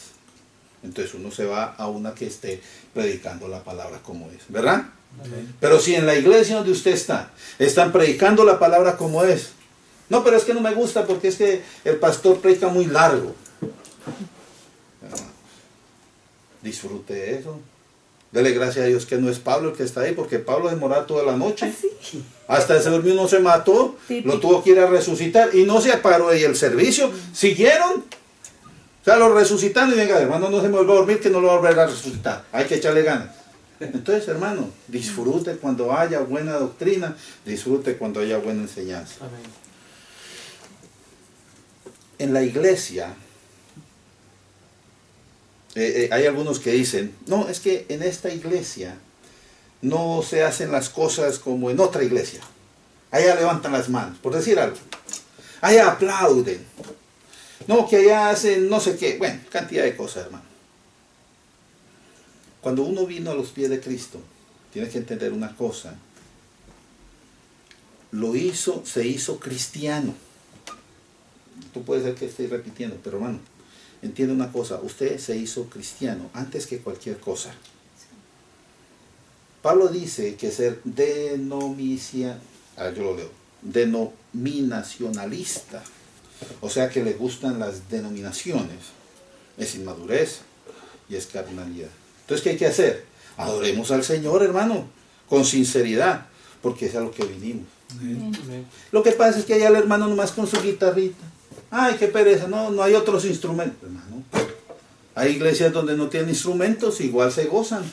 S1: Entonces uno se va a una que esté predicando la palabra como es, ¿verdad? Amén. Pero si en la iglesia donde usted está, están predicando la palabra como es. No, pero es que no me gusta porque es que el pastor predica muy largo. Disfrute de eso. Dele gracias a Dios que no es Pablo el que está ahí, porque Pablo demoró toda la noche.
S2: ¿Sí?
S1: Hasta ese dormido no se mató, lo tuvo que ir a resucitar y no se paró ahí el servicio. Siguieron. O sea, lo resucitando y venga, hermano, no se me vuelva a dormir que no lo va a volver a resucitar. Hay que echarle ganas. Entonces, hermano, disfrute cuando haya buena doctrina, disfrute cuando haya buena enseñanza.
S3: Amén.
S1: En la iglesia, hay algunos que dicen, no, es que en esta iglesia no se hacen las cosas como en otra iglesia. Allá levantan las manos, por decir algo. Allá aplauden. No, que allá hacen no sé qué. Bueno, cantidad de cosas, hermano. Cuando uno vino a los pies de Cristo, tiene que entender una cosa. Se hizo cristiano. Tú puedes ser que estés repitiendo, pero hermano, entiende una cosa. Usted se hizo cristiano antes que cualquier cosa. Pablo dice que ser denominacionalista, o sea que le gustan las denominaciones, es inmadurez y es carnalidad. Entonces, ¿qué hay que hacer? Adoremos al Señor, hermano, con sinceridad, porque es a lo que vinimos.
S3: Amén.
S1: Lo que pasa es que allá el hermano nomás con su guitarrita. Ay, qué pereza, no hay otros instrumentos, hermano. Hay iglesias donde no tienen instrumentos, igual se gozan.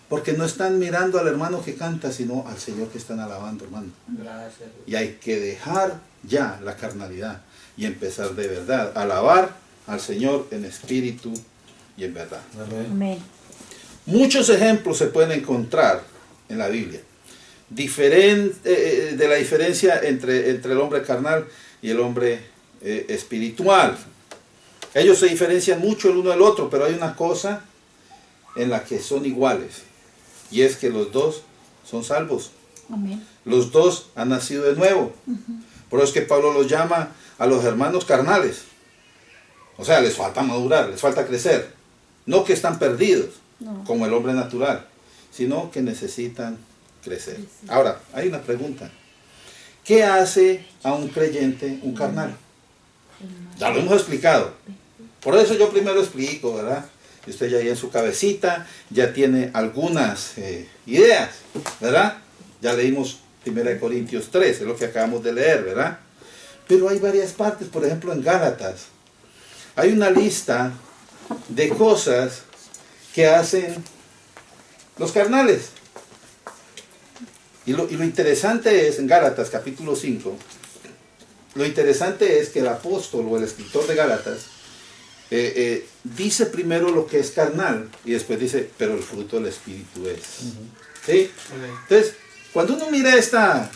S1: Porque no están mirando al hermano que canta, sino al Señor que están alabando, hermano.
S3: Gracias.
S1: Y hay que dejar ya la carnalidad y empezar de verdad a alabar al Señor en espíritu y en verdad.
S2: Amén.
S1: Muchos ejemplos se pueden encontrar en la Biblia de la diferencia entre el hombre carnal y el hombre espiritual. Ellos se diferencian mucho el uno del otro, pero hay una cosa en la que son iguales, y es que los dos son salvos.
S2: Amén.
S1: Los dos han nacido de nuevo. Por eso es que Pablo los llama a los hermanos carnales. O sea, les falta madurar, les falta crecer. No que están perdidos, como el hombre natural, sino que necesitan crecer. Ahora, hay una pregunta. ¿Qué hace a un creyente un carnal? Ya lo hemos explicado. Por eso yo primero explico, ¿verdad? Y usted ya ahí en su cabecita ya tiene algunas ideas, ¿verdad? Ya leímos 1 Corintios 3, es lo que acabamos de leer, ¿verdad? Pero hay varias partes, por ejemplo en Gálatas. Hay una lista de cosas que hacen los carnales. Y lo interesante es, en Gálatas capítulo 5, lo interesante es que el apóstol o el escritor de Gálatas dice primero lo que es carnal y después dice, pero el fruto del Espíritu es. ¿Sí? Entonces, cuando uno mira esta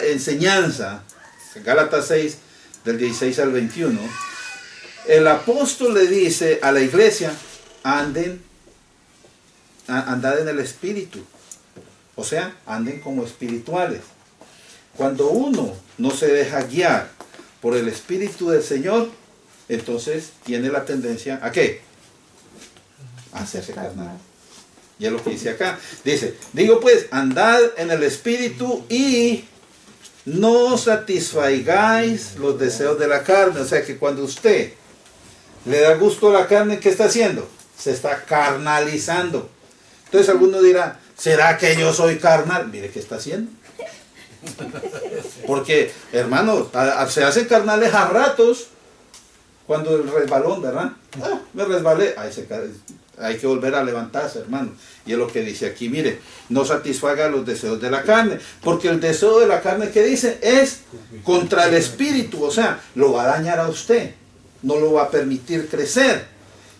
S1: enseñanza, en Gálatas 6, del 16 al 21, el apóstol le dice a la iglesia, andad en el Espíritu. O sea, anden como espirituales. Cuando uno no se deja guiar por el Espíritu del Señor, entonces tiene la tendencia ¿a qué? A hacerse carnal. Y es lo que dice acá. Dice, digo pues, andad en el Espíritu y no satisfagáis los deseos de la carne. O sea que cuando usted le da gusto a la carne, ¿qué está haciendo? Se está carnalizando. Entonces alguno dirá, ¿será que yo soy carnal? Mire qué está haciendo. Porque, hermanos, se hacen carnales a ratos cuando el resbalón, ¿verdad? Me resbalé. Hay que volver a levantarse, hermano. Y es lo que dice aquí, mire, no satisfaga los deseos de la carne. Porque el deseo de la carne, ¿qué dice? Es contra el espíritu. O sea, lo va a dañar a usted. No lo va a permitir crecer.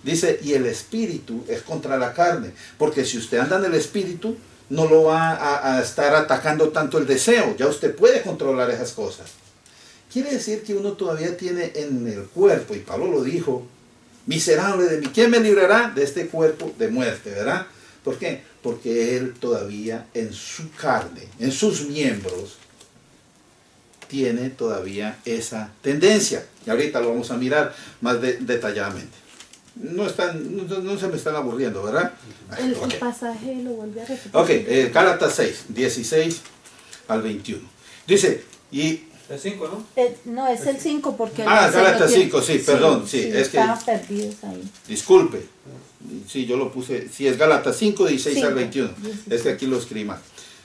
S1: Dice, y el espíritu es contra la carne. Porque si usted anda en el espíritu, no lo va a estar atacando tanto el deseo. Ya usted puede controlar esas cosas. Quiere decir que uno todavía tiene en el cuerpo, y Pablo lo dijo, miserable de mí, ¿quién me librará de este cuerpo de muerte? ¿Verdad? ¿Por qué? Porque él todavía en su carne, en sus miembros, tiene todavía esa tendencia. Y ahorita lo vamos a mirar más detalladamente. No se me están aburriendo, ¿verdad?
S2: El pasaje lo volví a repetir.
S1: Ok, Gálatas 6, 16 al 21. Dice, y...
S3: El 5, ¿no?
S2: No, es el 5 porque...
S1: Gálatas 5, sí, perdón. Sí, es que...
S2: Estaban perdidos ahí.
S1: Disculpe. Sí, yo lo puse... Sí, es Gálatas 5, 16 al 21.
S2: 16.
S1: Es que aquí lo escribí mal.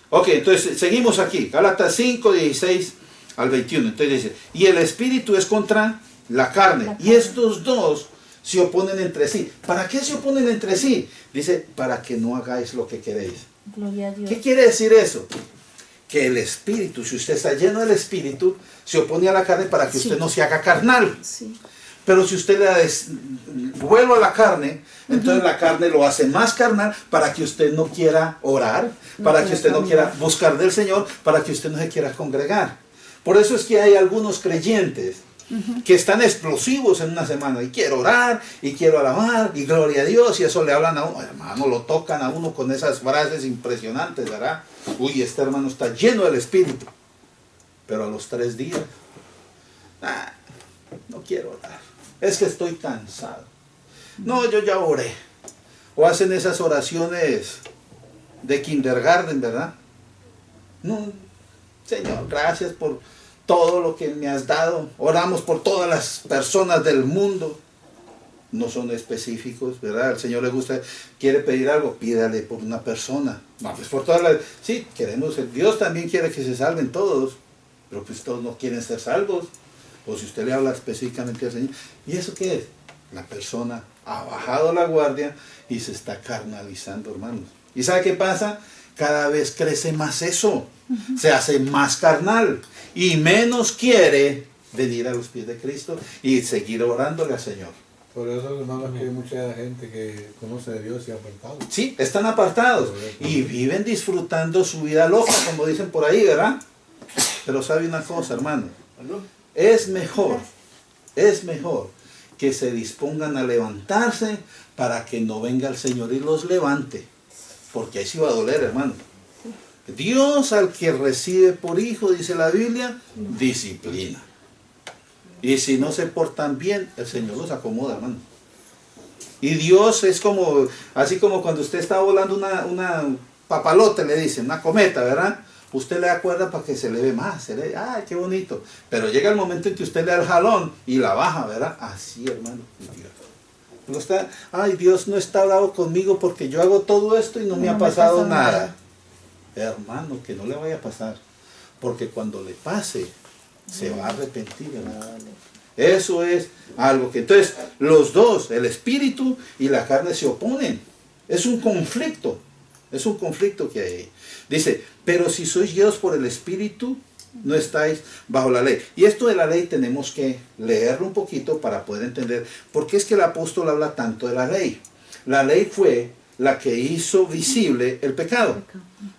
S1: Ok, entonces seguimos aquí. Gálatas 5, 16 al 21. Entonces dice, y el espíritu es contra la carne. Y estos dos se oponen entre sí. ¿Para qué se oponen entre sí? Dice, para que no hagáis lo que queréis.
S2: Gloria a Dios.
S1: ¿Qué quiere decir eso? Que el espíritu, si usted está lleno del espíritu, se opone a la carne para que usted no se haga carnal.
S2: Sí.
S1: Pero si usted le da vuelo a la carne, entonces la carne lo hace más carnal para que usted no quiera orar, para que usted no quiera buscar del Señor, para que usted no se quiera congregar. Por eso es que hay algunos creyentes que están explosivos en una semana y quiero orar y quiero alabar y gloria a Dios, y eso le hablan a uno, hermano, lo tocan a uno con esas frases impresionantes, ¿verdad? Uy, este hermano está lleno del Espíritu, pero a los 3 días, no quiero orar, es que estoy cansado, no, yo ya oré. O hacen esas oraciones de kindergarten, ¿verdad? No, Señor, gracias por todo lo que me has dado. Oramos por todas las personas del mundo. No son específicos, ¿verdad? Al Señor le gusta, quiere pedir algo, pídale por una persona. No, pues por todas las... Sí, queremos, Dios también quiere que se salven todos, pero pues todos no quieren ser salvos. O si usted le habla específicamente al Señor. ¿Y eso qué es? La persona ha bajado la guardia y se está carnalizando, hermanos. ¿Y sabe qué pasa? Cada vez crece más eso. Se hace más carnal y menos quiere venir a los pies de Cristo y seguir orándole al Señor.
S3: Por eso, hermanos, que hay mucha gente que conoce a Dios y ha apartado.
S1: Sí, están apartados y viven disfrutando su vida loca, como dicen por ahí, ¿verdad? Pero sabe una cosa, hermano, es mejor que se dispongan a levantarse para que no venga el Señor y los levante, porque ahí sí va a doler, hermano. Dios al que recibe por hijo, dice la Biblia, disciplina. Y si no se portan bien, el Señor los acomoda, hermano. Y Dios es como, así como cuando usted está volando una papalote, le dicen, una cometa, ¿verdad? Usted le da cuerda para que se eleve más, ¡ay, qué bonito! Pero llega el momento en que usted le da el jalón y la baja, ¿verdad? Así, hermano, Dios. Ay, Dios no está bravo conmigo porque yo hago todo esto y no me ha pasado nada. Hermano, que no le vaya a pasar. Porque cuando le pase, se va a arrepentir, hermano. Eso es algo que... Entonces, los dos, el espíritu y la carne, se oponen. Es un conflicto. Es un conflicto que hay. Dice, pero si sois guiados por el espíritu, no estáis bajo la ley. Y esto de la ley tenemos que leerlo un poquito para poder entender por qué es que el apóstol habla tanto de la ley. La ley fue la que hizo visible el pecado.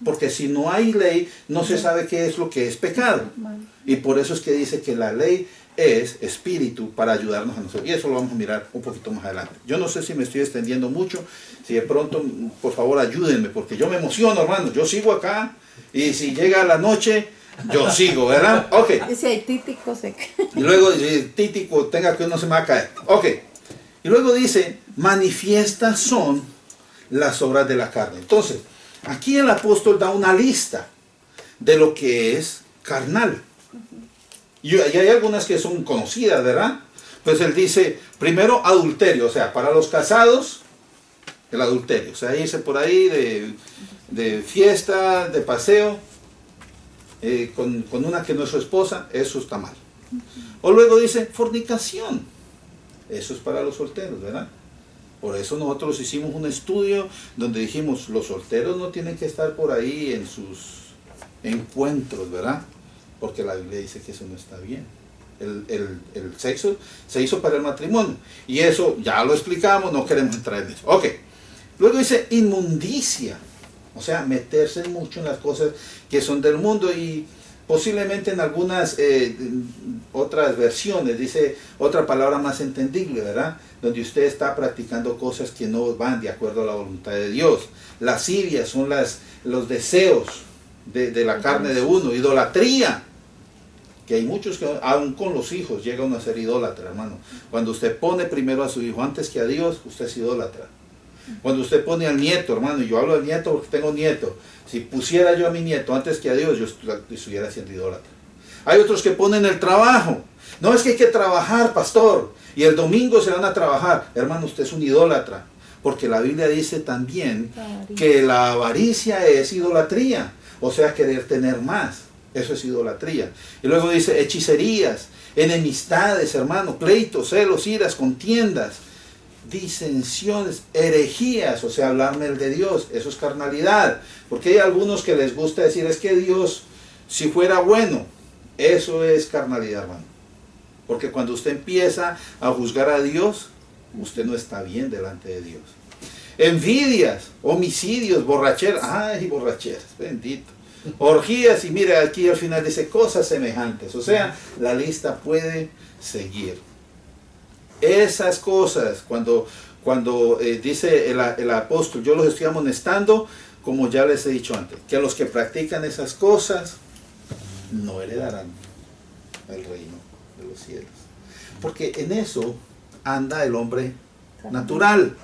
S1: Porque si no hay ley, no se sabe qué es lo que es pecado. Y por eso es que dice que la ley es espíritu para ayudarnos a nosotros. Y eso lo vamos a mirar un poquito más adelante. Yo no sé si me estoy extendiendo mucho. Si de pronto, por favor, ayúdenme, porque yo me emociono, hermano. Yo sigo acá y si llega la noche, yo sigo, ¿verdad? Ok.
S2: Y si hay títico, se cae.
S1: Y luego, si títico, tenga que no se me va a caer. Ok. Y luego dice, manifiestas son las obras de la carne. Entonces, aquí el apóstol da una lista de lo que es carnal. Y hay algunas que son conocidas, ¿verdad? Pues él dice, primero adulterio, o sea, para los casados, el adulterio. O sea, irse por ahí de fiesta, de paseo, con una que no es su esposa, eso está mal. O luego dice, fornicación. Eso es para los solteros, ¿verdad? Por eso nosotros hicimos un estudio donde dijimos, los solteros no tienen que estar por ahí en sus encuentros, ¿verdad? Porque la Biblia dice que eso no está bien. El sexo se hizo para el matrimonio. Y eso ya lo explicamos, no queremos entrar en eso. Ok. Luego dice inmundicia. O sea, meterse mucho en las cosas que son del mundo. Y posiblemente en algunas otras versiones dice otra palabra más entendible, ¿verdad? Donde usted está practicando cosas que no van de acuerdo a la voluntad de Dios. Lascivia son los deseos de la carne de uno. Idolatría. Que hay muchos que aún con los hijos llega uno a ser idólatra, hermano. Cuando usted pone primero a su hijo antes que a Dios, usted es idólatra. Cuando usted pone al nieto, hermano, y yo hablo del nieto porque tengo nieto, si pusiera yo a mi nieto antes que a Dios, yo estuviera siendo idólatra. Hay otros que ponen el trabajo. No, es que hay que trabajar, pastor, y el domingo se van a trabajar. Hermano, usted es un idólatra, porque la Biblia dice también que la avaricia es idolatría, o sea, querer tener más. Eso es idolatría. Y luego dice hechicerías, enemistades, hermano, pleitos, celos, iras, contiendas, disensiones, herejías, o sea, hablar mal de Dios. Eso es carnalidad. Porque hay algunos que les gusta decir, es que Dios, si fuera bueno, eso es carnalidad, hermano. Porque cuando usted empieza a juzgar a Dios, usted no está bien delante de Dios. Envidias, homicidios, borracheras. Ay, borracheras, bendito. Orgías, y mire aquí al final dice cosas semejantes. O sea, la lista puede seguir. Esas cosas, cuando dice el apóstol, yo los estoy amonestando, como ya les he dicho antes, que los que practican esas cosas no heredarán el reino de los cielos. Porque en eso anda el hombre natural,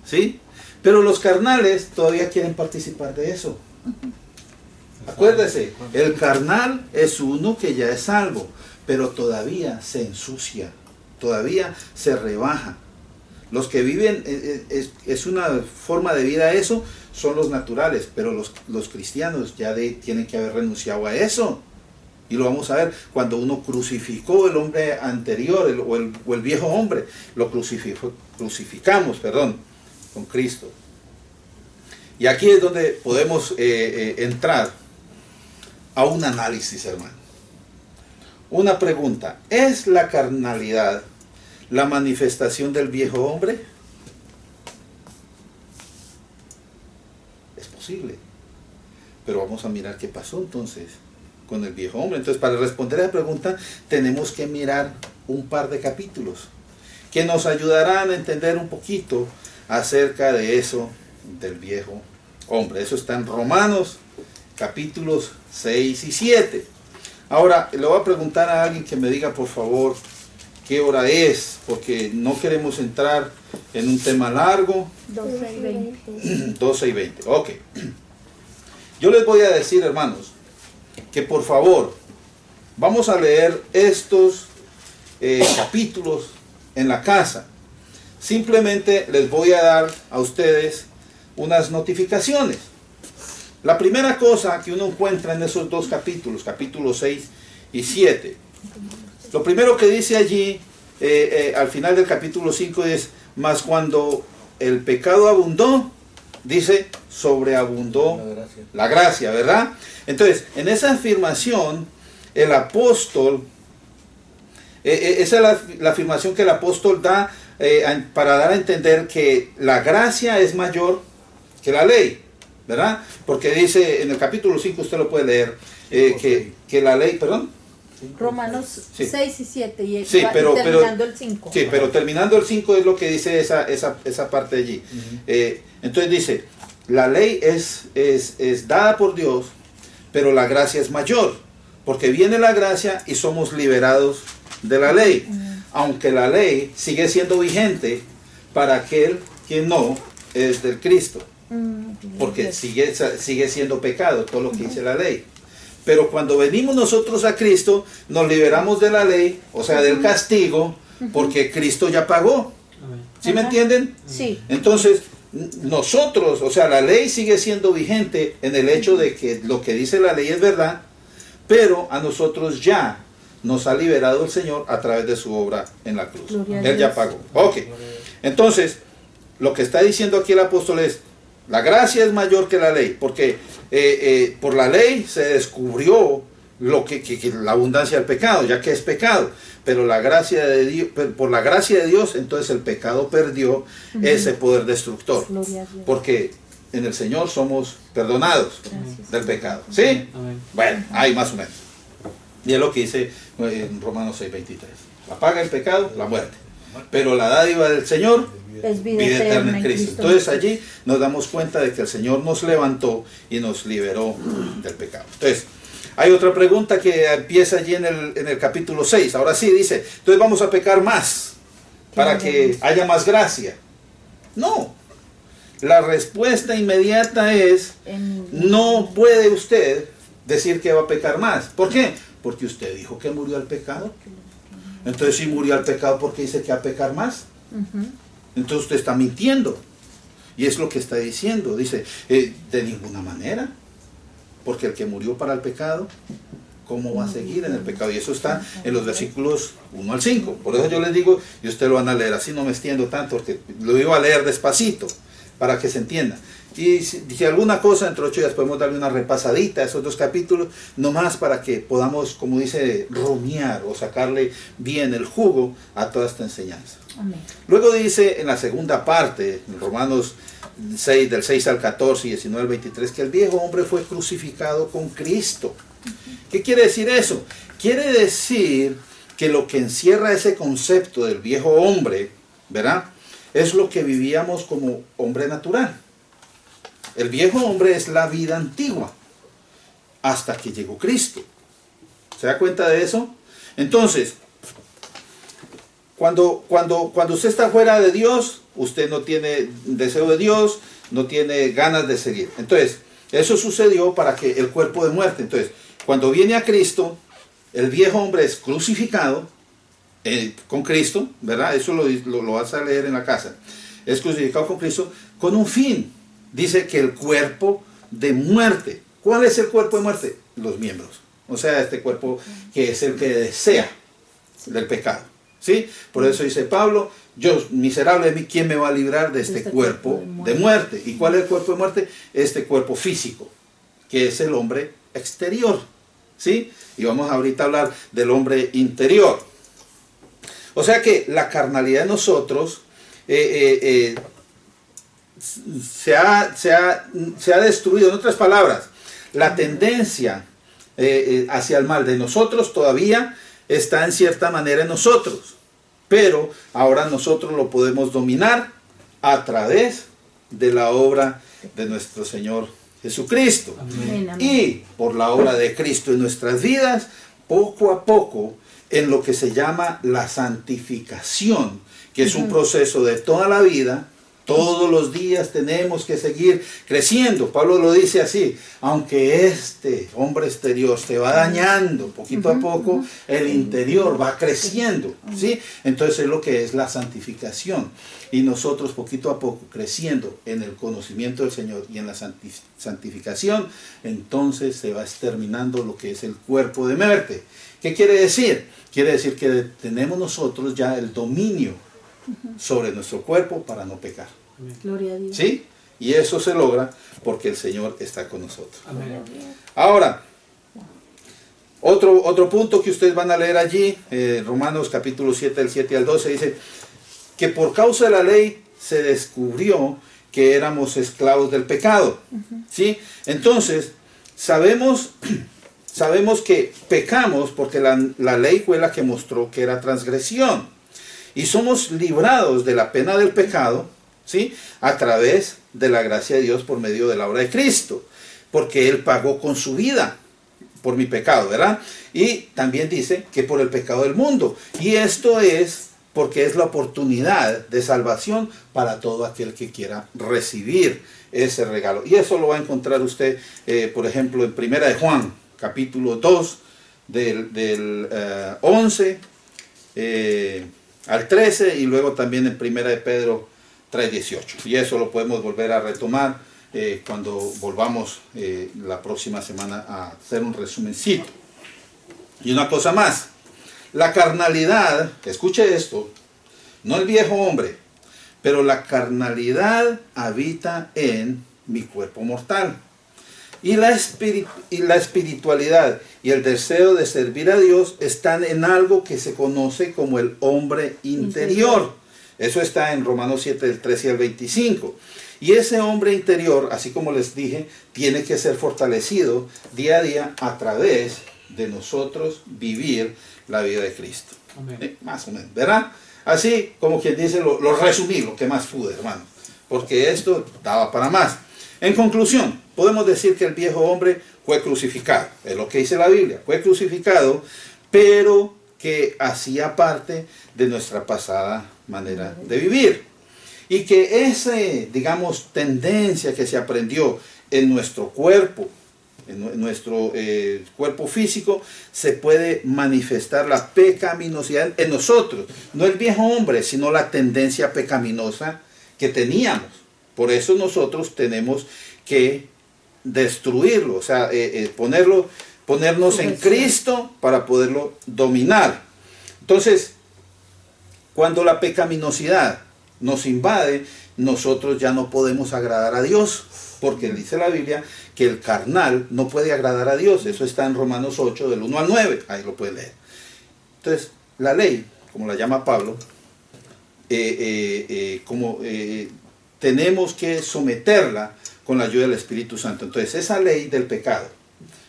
S1: ¿sí? Pero los carnales todavía quieren participar de eso. Acuérdese, el carnal es uno que ya es salvo, pero todavía se ensucia, todavía se rebaja. Los que viven, es una forma de vida eso, son los naturales, pero los cristianos ya tienen que haber renunciado a eso. Y lo vamos a ver cuando uno crucificó el hombre anterior, o el viejo hombre, lo crucificamos con Cristo. Y aquí es donde podemos entrar a un análisis, hermano. Una pregunta, ¿es la carnalidad la manifestación del viejo hombre? Es posible. Pero vamos a mirar qué pasó entonces con el viejo hombre. Entonces, para responder a la pregunta, tenemos que mirar un par de capítulos que nos ayudarán a entender un poquito acerca de eso del viejo hombre. Eso está en Romanos capítulos 6 y 7. Ahora, le voy a preguntar a alguien que me diga, por favor, qué hora es, porque no queremos entrar en un tema largo.
S2: 12 y 20.
S1: 12 y 20, ok. Yo les voy a decir, hermanos, que por favor, vamos a leer estos capítulos en la casa. simplemente les voy a dar a ustedes unas notificaciones. La primera cosa que uno encuentra en esos dos capítulos, capítulos 6 y 7, lo primero que dice allí, al final del capítulo 5 es, mas cuando el pecado abundó, dice, sobreabundó la gracia, ¿verdad? Entonces, en esa afirmación, el apóstol, esa es la afirmación que el apóstol da para dar a entender que la gracia es mayor que la ley, ¿verdad? Porque dice en el capítulo 5, usted lo puede leer, que la ley, perdón.
S2: Romanos
S1: Sí.
S2: 6 y 7 y
S1: Sí,
S2: terminando el 5.
S1: Sí, pero terminando el 5 es lo que dice esa parte de allí. Entonces dice, la ley es dada por Dios, pero la gracia es mayor, porque viene la gracia y somos liberados de la ley. Aunque la ley sigue siendo vigente para aquel que no es del Cristo, porque sigue siendo pecado todo lo que dice la ley. Pero cuando venimos nosotros a Cristo, nos liberamos de la ley, o sea, del castigo, porque Cristo ya pagó. ¿Sí me entienden?
S2: Sí.
S1: Entonces, nosotros, o sea, la ley sigue siendo vigente en el hecho de que lo que dice la ley es verdad, pero a nosotros ya nos ha liberado el Señor a través de su obra en la cruz. Él ya pagó. Ok. Entonces, lo que está diciendo aquí el apóstol es, la gracia es mayor que la ley, porque por la ley se descubrió lo que la abundancia del pecado, ya que es pecado, pero la gracia de Dios, por la gracia de Dios, entonces el pecado perdió ese poder destructor, porque en el Señor somos perdonados del pecado. ¿Sí?
S4: Amén.
S1: Bueno, ahí más o menos. Y es lo que dice en Romanos 6:23. La paga del pecado, la muerte, pero la dádiva del Señor
S2: Es
S1: vida eterna en Cristo. Entonces allí nos damos cuenta de que el Señor nos levantó y nos liberó del pecado. Entonces, hay otra pregunta que empieza allí en el capítulo 6. Ahora sí, dice, entonces vamos a pecar más para que haya más gracia. No. La respuesta inmediata es, no puede usted decir que va a pecar más. ¿Por qué? Porque usted dijo que murió al pecado. Entonces, si murió al pecado, ¿por qué dice que va a pecar más? Entonces usted está mintiendo. Y es lo que está diciendo. Dice, de ninguna manera. Porque el que murió para el pecado, ¿cómo va a seguir en el pecado? Y eso está en los versículos 1 al 5. Por eso yo les digo, y ustedes lo van a leer. Así no me extiendo tanto, porque lo iba a leer despacito, para que se entienda. Y si alguna cosa, entre 8 días podemos darle una repasadita a esos dos capítulos, nomás para que podamos, como dice, rumiar o sacarle bien el jugo a toda esta enseñanza.
S2: Amén.
S1: Luego dice en la segunda parte, en Romanos 6, del 6 al 14 y 19 al 23, que el viejo hombre fue crucificado con Cristo. ¿Qué quiere decir eso? Quiere decir que lo que encierra ese concepto del viejo hombre, ¿verdad? Es lo que vivíamos como hombre natural. El viejo hombre es la vida antigua, hasta que llegó Cristo. ¿Se da cuenta de eso? Entonces, cuando usted está fuera de Dios, usted no tiene deseo de Dios, no tiene ganas de seguir. Entonces, eso sucedió para que el cuerpo de muerte. Entonces, cuando viene a Cristo, el viejo hombre es crucificado con Cristo, ¿verdad? Eso lo vas a leer en la casa. Es crucificado con Cristo con un fin. Dice que el cuerpo de muerte. ¿Cuál es el cuerpo de muerte? Los miembros. O sea, este cuerpo que es el que desea del pecado. ¿Sí? Por eso dice Pablo, yo, miserable de mí, ¿quién me va a librar de este cuerpo de muerte? ¿Y cuál es el cuerpo de muerte? Este cuerpo físico, que es el hombre exterior. ¿Sí? Y vamos ahorita a hablar del hombre interior. O sea que la carnalidad de nosotros se ha destruido. En otras palabras, la tendencia hacia el mal de nosotros todavía está en cierta manera en nosotros, pero ahora nosotros lo podemos dominar a través de la obra de nuestro Señor Jesucristo.
S2: Amén, amén.
S1: Y por la obra de Cristo en nuestras vidas, poco a poco, en lo que se llama la santificación, que es un proceso de toda la vida, Todos los días tenemos que seguir creciendo. Pablo lo dice así, aunque este hombre exterior se va dañando poquito a poco, el interior va creciendo, ¿sí? Entonces es lo que es la santificación. Y nosotros poquito a poco creciendo en el conocimiento del Señor y en la santificación, entonces se va exterminando lo que es el cuerpo de muerte. ¿Qué quiere decir? Quiere decir que tenemos nosotros ya el dominio sobre nuestro cuerpo para no pecar.
S2: Gloria a Dios.
S1: ¿Sí? Y eso se logra porque el Señor está con nosotros.
S2: Amén.
S1: Ahora, otro punto que ustedes van a leer allí, Romanos capítulo 7, del 7 al 12, dice que por causa de la ley se descubrió que éramos esclavos del pecado. ¿Sí? Entonces, sabemos que pecamos porque la ley fue la que mostró que era transgresión. Y somos librados de la pena del pecado, ¿sí? A través de la gracia de Dios por medio de la obra de Cristo. Porque Él pagó con su vida por mi pecado, ¿verdad? Y también dice que por el pecado del mundo. Y esto es porque es la oportunidad de salvación para todo aquel que quiera recibir ese regalo. Y eso lo va a encontrar usted, por ejemplo, en Primera de Juan, capítulo 2, del 11 al 13, y luego también en Primera de Pedro 3:18. Y eso lo podemos volver a retomar cuando volvamos la próxima semana a hacer un resumencito. Y una cosa más, la carnalidad, escuche esto, no el viejo hombre, pero la carnalidad habita en mi cuerpo mortal. Y la espiritualidad y el deseo de servir a Dios están en algo que se conoce como el hombre interior. Eso está en Romanos 7, del 13 al 25. Y ese hombre interior, así como les dije, tiene que ser fortalecido día a día a través de nosotros vivir la vida de Cristo. Más o menos, ¿verdad? Así como quien dice, lo resumí, lo que más pude, hermano. Porque esto daba para más. En conclusión, podemos decir que el viejo hombre fue crucificado. Es lo que dice la Biblia. Fue crucificado, pero que hacía parte de nuestra pasada manera de vivir. Y que esa, digamos, tendencia que se aprendió en nuestro cuerpo, en nuestro cuerpo físico, se puede manifestar la pecaminosidad en nosotros. No el viejo hombre, sino la tendencia pecaminosa que teníamos. Por eso nosotros tenemos que destruirlo, o sea, ponernos en Cristo para poderlo dominar. Entonces, cuando la pecaminosidad nos invade, nosotros ya no podemos agradar a Dios, porque dice la Biblia que el carnal no puede agradar a Dios. Eso está en Romanos 8, del 1 al 9, ahí lo puede leer. Entonces, la ley, como la llama Pablo, tenemos que someterla con la ayuda del Espíritu Santo. Entonces, esa ley del pecado,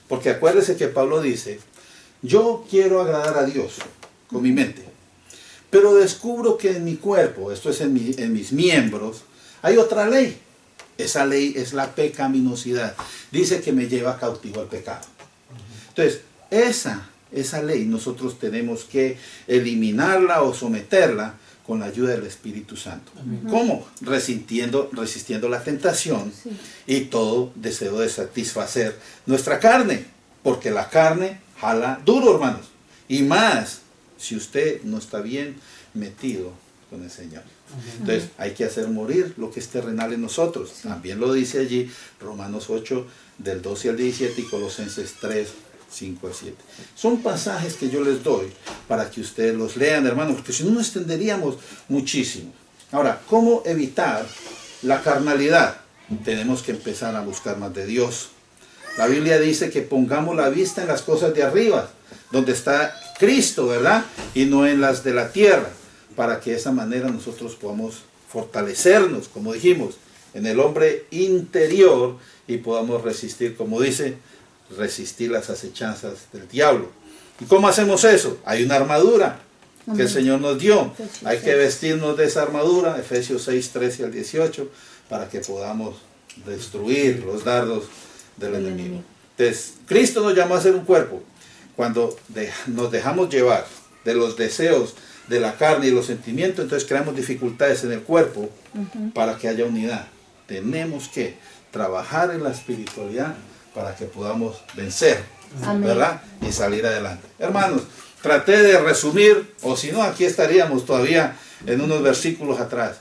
S1: porque acuérdese que Pablo dice, yo quiero agradar a Dios con mi mente, pero descubro que en mi cuerpo, esto es en mis miembros, hay otra ley. Esa ley es la pecaminosidad. Dice que me lleva cautivo al pecado. Entonces, esa ley nosotros tenemos que eliminarla o someterla con la ayuda del Espíritu Santo. Amén. ¿Cómo? Resistiendo la tentación, sí, y todo deseo de satisfacer nuestra carne, porque la carne jala duro, hermanos, y más si usted no está bien metido con el Señor. Amén. Entonces hay que hacer morir lo que es terrenal en nosotros. Sí. También lo dice allí Romanos 8, del 12 al 17 y Colosenses 3, 5 a 7. Son pasajes que yo les doy para que ustedes los lean, hermanos, porque si no nos extenderíamos muchísimo. Ahora, ¿cómo evitar la carnalidad? Tenemos que empezar a buscar más de Dios. La Biblia dice que pongamos la vista en las cosas de arriba, donde está Cristo, ¿verdad? Y no en las de la tierra, para que de esa manera nosotros podamos fortalecernos, como dijimos, en el hombre interior y podamos resistir, como dice, resistir las acechanzas del diablo. ¿Y cómo hacemos eso? Hay una armadura que el Señor nos dio. Hay que vestirnos de esa armadura, Efesios 6, 13 al 18, para que podamos destruir los dardos del enemigo. Entonces, Cristo nos llamó a ser un cuerpo. Cuando nos dejamos llevar de los deseos de la carne y los sentimientos, entonces creamos dificultades en el cuerpo para que haya unidad. Tenemos que trabajar en la espiritualidad para que podamos vencer, ¿verdad? Y salir adelante. Hermanos, traté de resumir, o si no, aquí estaríamos todavía en unos versículos atrás.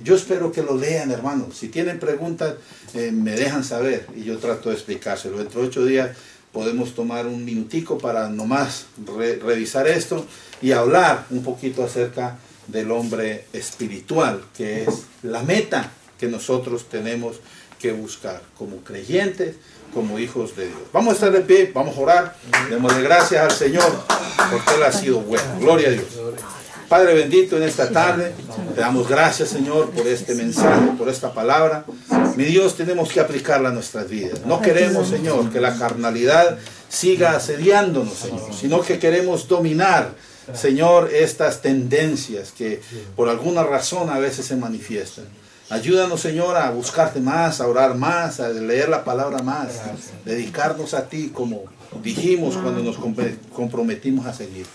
S1: Yo espero que lo lean, hermanos. Si tienen preguntas, me dejan saber y yo trato de explicárselo. Dentro de 8 días podemos tomar un minutico para nomás revisar esto y hablar un poquito acerca del hombre espiritual, que es la meta que nosotros tenemos que buscar como creyentes, como hijos de Dios. Vamos a estar de pie, vamos a orar, démosle gracias al Señor porque Él ha sido bueno. Gloria a Dios. Padre bendito, en esta tarde te damos gracias, Señor, por este mensaje, por esta palabra. Mi Dios, tenemos que aplicarla a nuestras vidas. No queremos, Señor, que la carnalidad siga asediándonos, Señor, sino que queremos dominar, Señor, estas tendencias que por alguna razón a veces se manifiestan. Ayúdanos, Señor, a buscarte más, a orar más, a leer la palabra más, dedicarnos a ti como dijimos cuando nos comprometimos a seguir.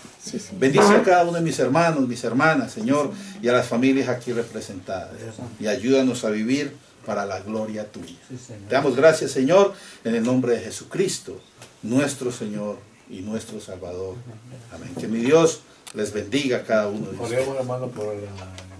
S1: Bendice a cada uno de mis hermanos, mis hermanas, Señor, y a las familias aquí representadas. Y ayúdanos a vivir para la gloria tuya. Te damos gracias, Señor, en el nombre de Jesucristo, nuestro Señor y nuestro Salvador. Amén. Que mi Dios les bendiga a cada uno de ustedes.
S3: Oremos, hermano, por la